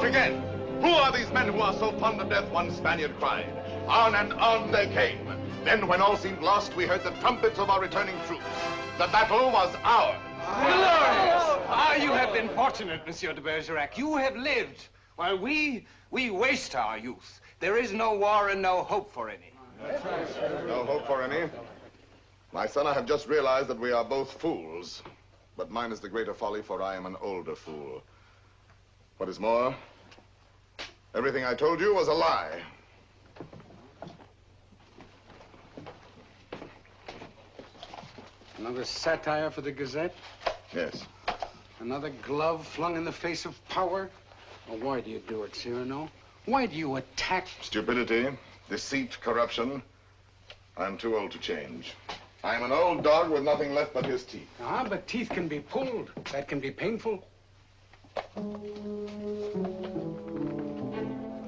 Again. Who are these men who are so fond of death? One Spaniard cried. On and on they came. Then, when all seemed lost, we heard the trumpets of our returning troops. The battle was ours. Glorious! Ah, you have been fortunate, Monsieur de Bergerac. You have lived, while we waste our youth. There is no war and no hope for any. No hope for any? My son, I have just realized that we are both fools. But mine is the greater folly, for I am an older fool. What is more, everything I told you was a lie. Another satire for the Gazette? Yes. Another glove flung in the face of power? Well, why do you do it, Cyrano? Why do you attack? Stupidity, deceit, corruption. I'm too old to change. I'm an old dog with nothing left but his teeth. Ah, but teeth can be pulled. That can be painful.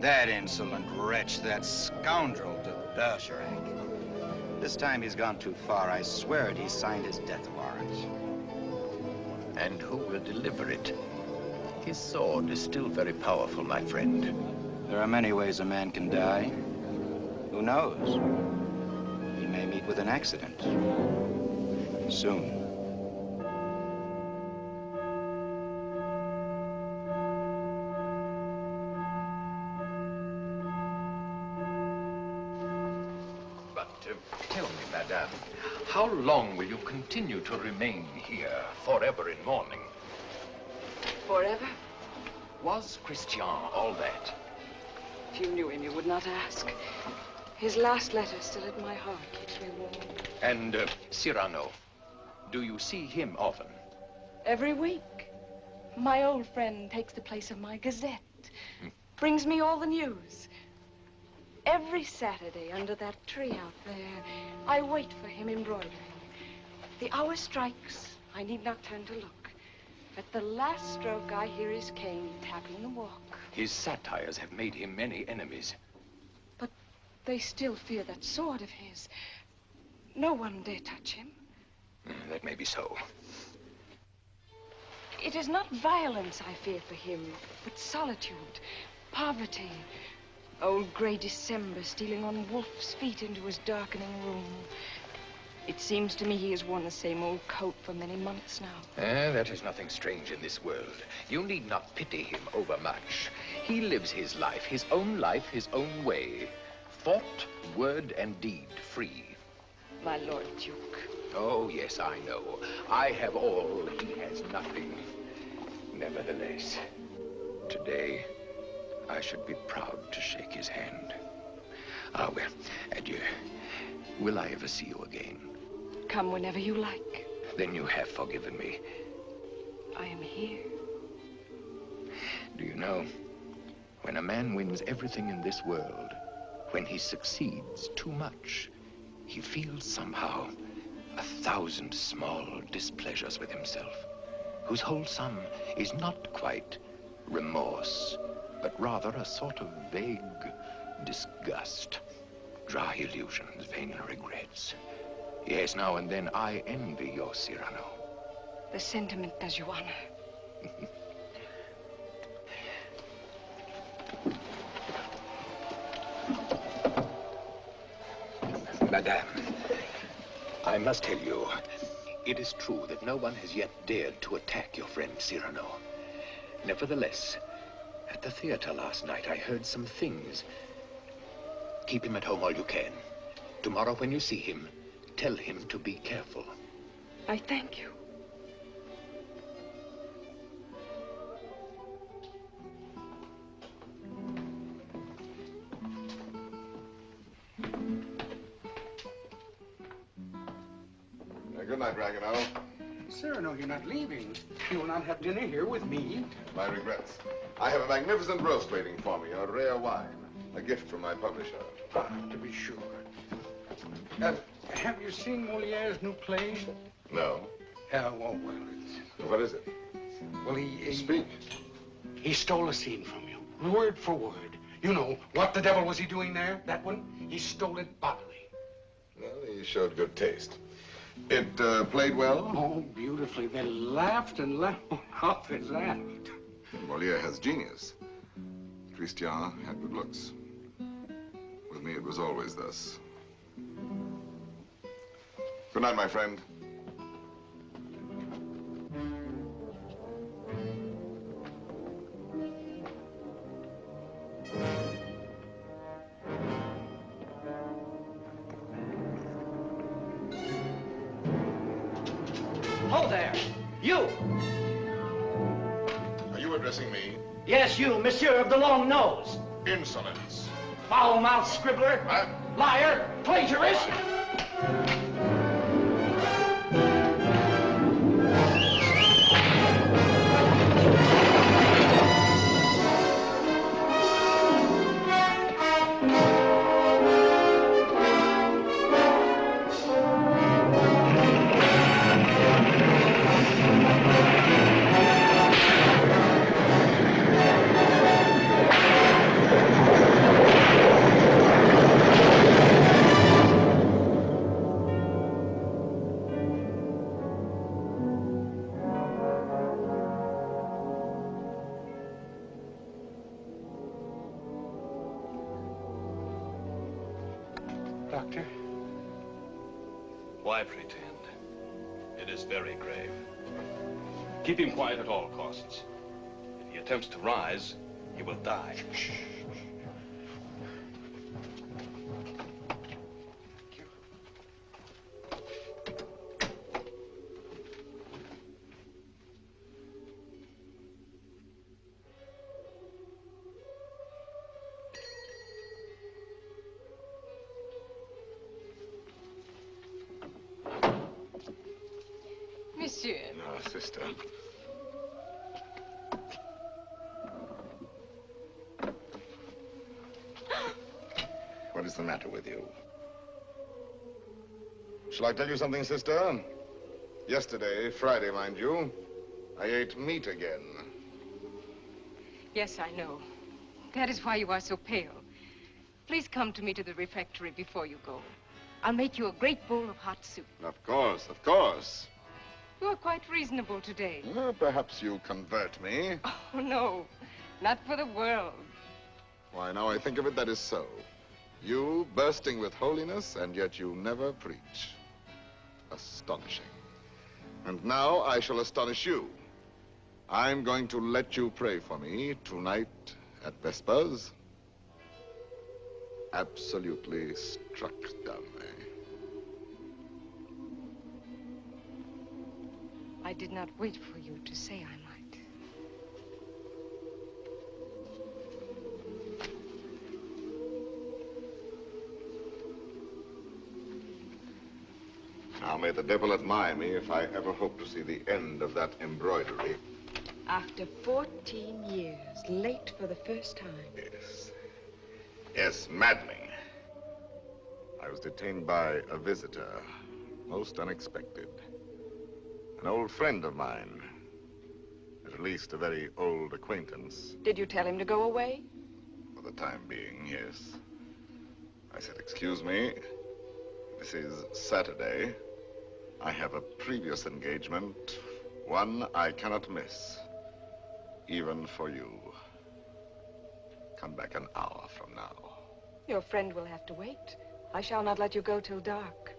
That insolent wretch, that scoundrel de Bergerac. This time he's gone too far. I swear it, he signed his death warrant. And who will deliver it? His sword is still very powerful, my friend. There are many ways a man can die. Who knows? He may meet with an accident. Soon. Tell me, madame, how long will you continue to remain here, forever in mourning? Forever? Was Christian all that? If you knew him, you would not ask. His last letter still at my heart keeps me warm. And Cyrano, do you see him often? Every week. My old friend takes the place of my Gazette. Brings me all the news. Every Saturday, under that tree out there, I wait for him embroidering. The hour strikes. I need not turn to look. At the last stroke, I hear his cane tapping the walk. His satires have made him many enemies. But they still fear that sword of his. No one dare touch him. That may be so. It is not violence I fear for him, but solitude, poverty. Old gray December stealing on wolf's feet into his darkening room. It seems to me he has worn the same old coat for many months now. That is nothing strange in this world. You need not pity him overmuch. He lives his life, his own way. Thought, word, and deed free. My Lord Duke. Oh, yes, I know. I have all, he has nothing. Nevertheless, today, I should be proud to shake his hand. Ah, well, adieu. Will I ever see you again? Come whenever you like. Then you have forgiven me. I am here. Do you know, when a man wins everything in this world, when he succeeds too much, he feels somehow 1,000 small displeasures with himself, whose whole sum is not quite remorse, but rather a sort of vague disgust. Dry illusions, vain regrets. Yes, now and then I envy your Cyrano. The sentiment does you honor. Madame, I must tell you, it is true that no one has yet dared to attack your friend Cyrano. Nevertheless, at the theater last night, I heard some things. Keep him at home all you can. Tomorrow when you see him, tell him to be careful. I thank you. Good night, Ragueneau. Cyrano, you're not leaving. You will not have dinner here with me. My regrets. I have a magnificent roast waiting for me, a rare wine. A gift from my publisher. Ah, to be sure. Have you seen Moliere's new play? No. Oh, well, it's... What is it? Well, he... Speak. He stole a scene from you, word for word. You know, what the devil was he doing there? That one? He stole it bodily. Well, he showed good taste. It played well? Oh, beautifully. They laughed and laughed. How they laughed. Moliere has genius. Christian had good looks. With me, it was always thus. Good night, my friend. Ho there! You! Are you addressing me? Yes, you, monsieur of the long nose. Insolence. Foul-mouthed scribbler. What? Liar. Plagiarist. Doctor? Why pretend? It is very grave. Keep him quiet at all costs. If he attempts to rise, he will die. Shh. Monsieur. No, sister. What is the matter with you? Shall I tell you something, sister? Yesterday, Friday, mind you, I ate meat again. Yes, I know. That is why you are so pale. Please come to me to the refectory before you go. I'll make you a great bowl of hot soup. Of course, of course. You are quite reasonable today. Well, perhaps you convert me. Oh, no. Not for the world. Why, now I think of it, that is so. You bursting with holiness, and yet you never preach. Astonishing. And now I shall astonish you. I'm going to let you pray for me tonight at Vespers. Absolutely struck dumb, eh? I did not wait for you to say I might. Now may the devil admire me if I ever hope to see the end of that embroidery. After 14 years, late for the first time. Yes. Yes, maddening. I was detained by a visitor, most unexpected. An old friend of mine. At least a very old acquaintance. Did you tell him to go away? For the time being, yes. I said, excuse me, this is Saturday. I have a previous engagement, one I cannot miss, even for you. Come back an hour from now. Your friend will have to wait. I shall not let you go till dark.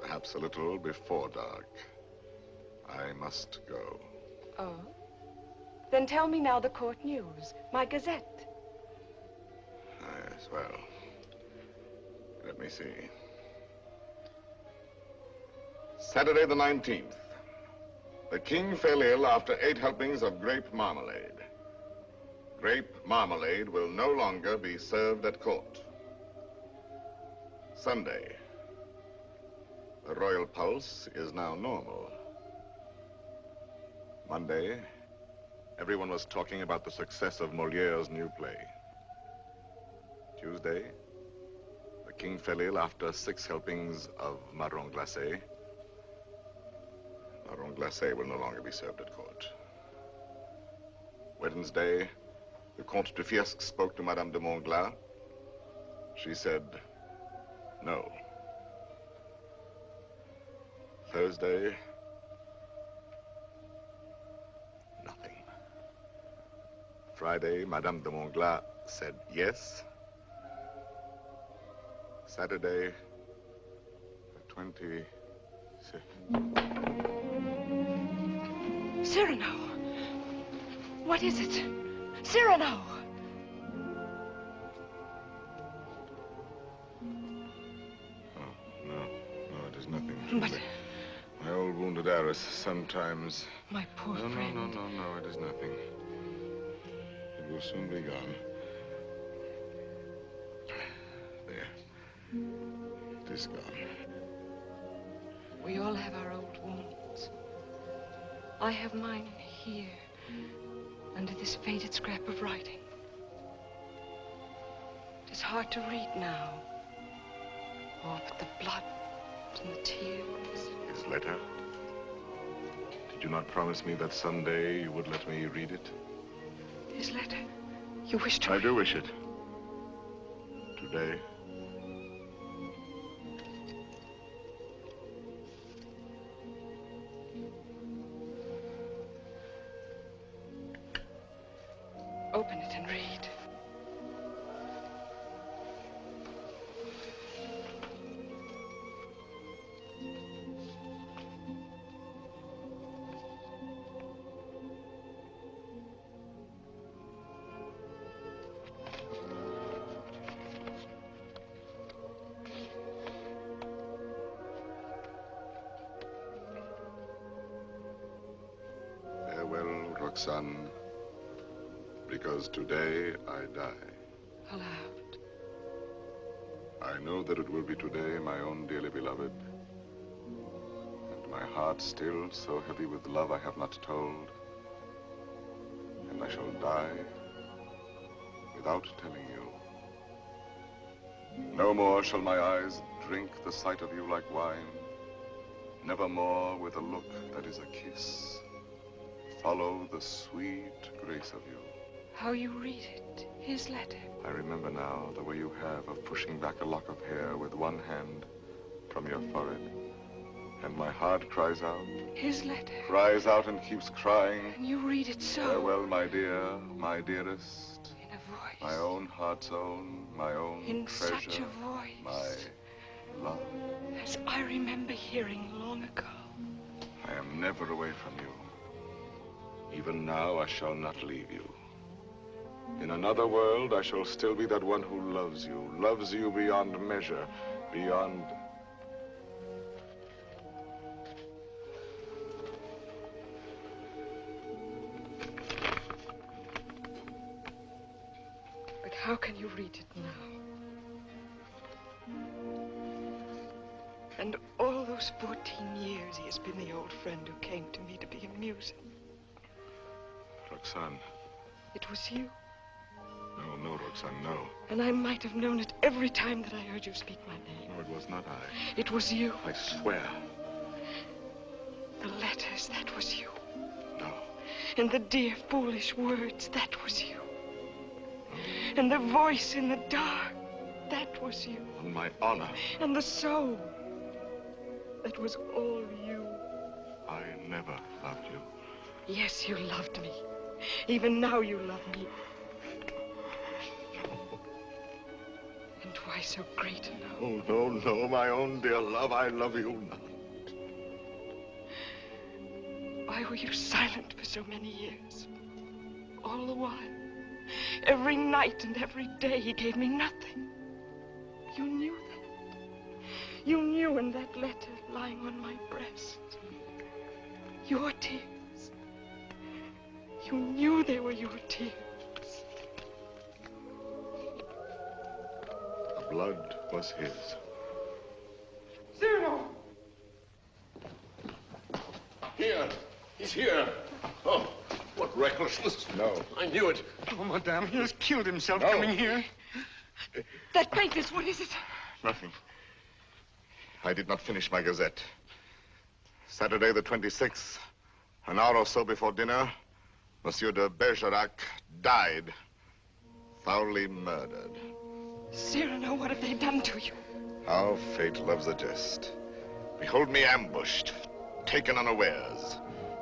Perhaps a little before dark. I must go. Oh? Then tell me now the court news, my gazette. Yes, well, let me see. Saturday the 19th. The king fell ill after 8 helpings of grape marmalade. Grape marmalade will no longer be served at court. Sunday. The royal pulse is now normal. Monday, everyone was talking about the success of Moliere's new play. Tuesday, the king fell ill after 6 helpings of marron glacé. Marron glacé will no longer be served at court. Wednesday, the Comte de Fiesque spoke to Madame de Montglat. She said, no. Thursday, nothing. Friday, Madame de Montglat said yes. Saturday, the 26th. Cyrano! What is it? Cyrano! No, it is nothing. But... my old wounded heiress sometimes... My poor friend. No, it is nothing. It will soon be gone. There. It is gone. We all have our old wounds. I have mine here, under this faded scrap of writing. It is hard to read now. Oh, but the blood and the tears. His letter? Did you not promise me that someday you would let me read it? His letter? You wish to... I do wish it. Today. Open it and read. Roxane, because today I die. Aloud. I know that it will be today, my own dearly beloved, and my heart still so heavy with love I have not told, and I shall die without telling you. No more shall my eyes drink the sight of you like wine, never more with a look that is a kiss follow the sweet grace of you. How you read it, his letter. I remember now the way you have of pushing back a lock of hair with one hand from your forehead. And my heart cries out. His letter. Cries out and keeps crying. And you read it so. Farewell, my dear, my dearest. In a voice. My own heart's own, my own in treasure. In such a voice. My love. As I remember hearing long ago. I am never away from you. Even now, I shall not leave you. In another world, I shall still be that one who loves you beyond measure, beyond... But how can you read it now? And all those 14 years, he has been the old friend who came to me to be amusing. Roxane. It was you. No, Roxane, no. And I might have known it every time that I heard you speak my name. No, it was not I. It was you. I swear. The letters, that was you. No. And the dear, foolish words, that was you. No. And the voice in the dark, that was you. On my honor. And the soul, that was all you. I never loved you. Yes, you loved me. Even now you love me. And why so great a love? Oh, no, my own dear love, I love you not. Why were you silent for so many years? All the while, every night and every day, he gave me nothing. You knew that. You knew in that letter lying on my breast. Your tears. You knew they were your tears. The blood was his. Cyrano! Here. He's here. Oh, what recklessness. No. I knew it. Oh, madame, he has killed himself coming here. That papers, what is it? Nothing. I did not finish my gazette. Saturday the 26th, an hour or so before dinner, Monsieur de Bergerac died, foully murdered. Cyrano, what have they done to you? How fate loves a jest. Behold me ambushed, taken unawares.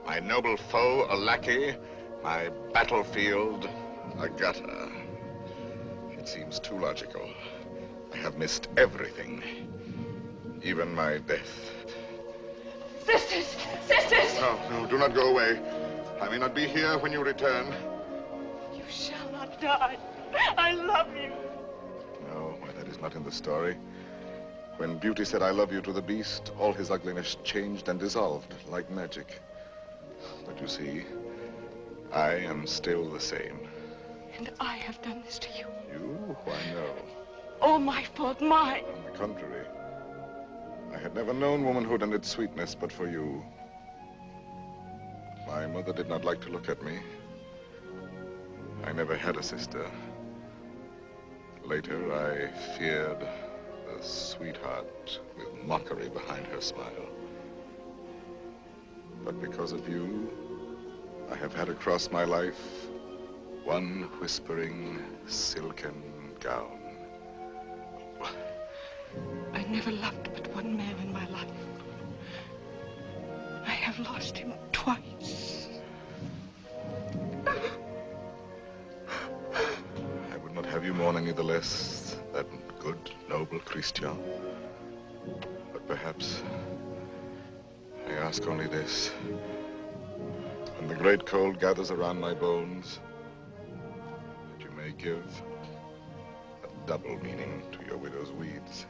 My noble foe, a lackey, my battlefield, a gutter. It seems too logical. I have missed everything, even my death. Sisters! Sisters! No, do not go away. I may not be here when you return. You shall not die. I love you. No, why, that is not in the story. When Beauty said I love you to the beast, all his ugliness changed and dissolved like magic. But you see, I am still the same. And I have done this to you. You? Why, no. All my fault, mine. On the contrary. I had never known womanhood and its sweetness but for you. My mother did not like to look at me. I never had a sister. Later, I feared a sweetheart with mockery behind her smile. But because of you, I have had across my life one whispering silken gown. I never loved but one man in my life. I have lost him twice. I would not have you mourn any the less that good, noble Christian. But perhaps I ask only this. When the great cold gathers around my bones, that you may give a double meaning to your widow's weeds.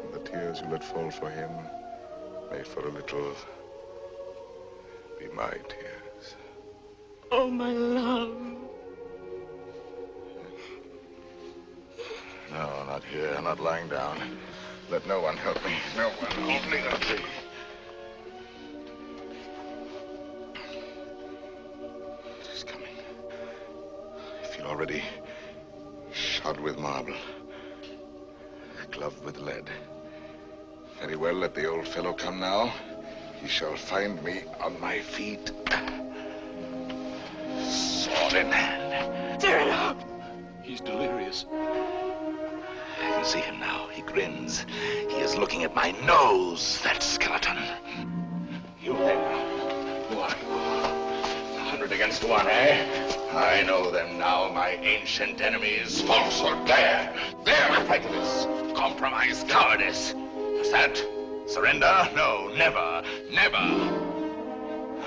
And the tears you let fall for him may for a little be my tears. Oh, my love. No, not here, not lying down. Let no one help me. No one, only the tree. It is coming. I feel already shod with marble, gloved with lead. Very well, let the old fellow come now. He shall find me on my feet. Sword in hand. Cyrano! He's delirious. I can see him now. He grins. He is looking at my nose, that skeleton. You there. Who are you? 100 against 1, eh? I know them now, my ancient enemies. Falsehood, there. There, my prejudice. Compromise, cowardice. What's that? Surrender? No, never, never.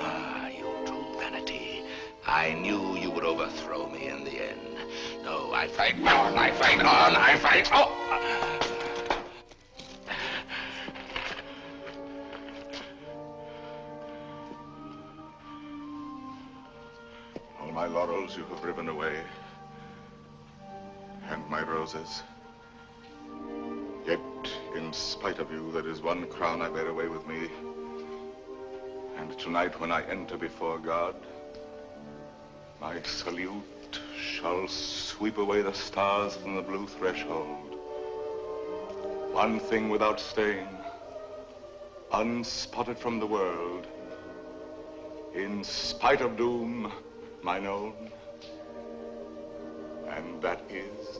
Ah, you true vanity. I knew you would overthrow me in the end. No, I fight on, I fight on, I fight on. All my laurels you have riven away, and my roses. Yet, in spite of you, there is one crown I bear away with me. And tonight, when I enter before God, my salute shall sweep away the stars from the blue threshold. One thing without stain, unspotted from the world, in spite of doom, mine own, and that is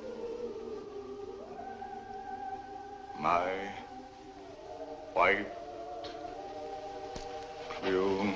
my white plume.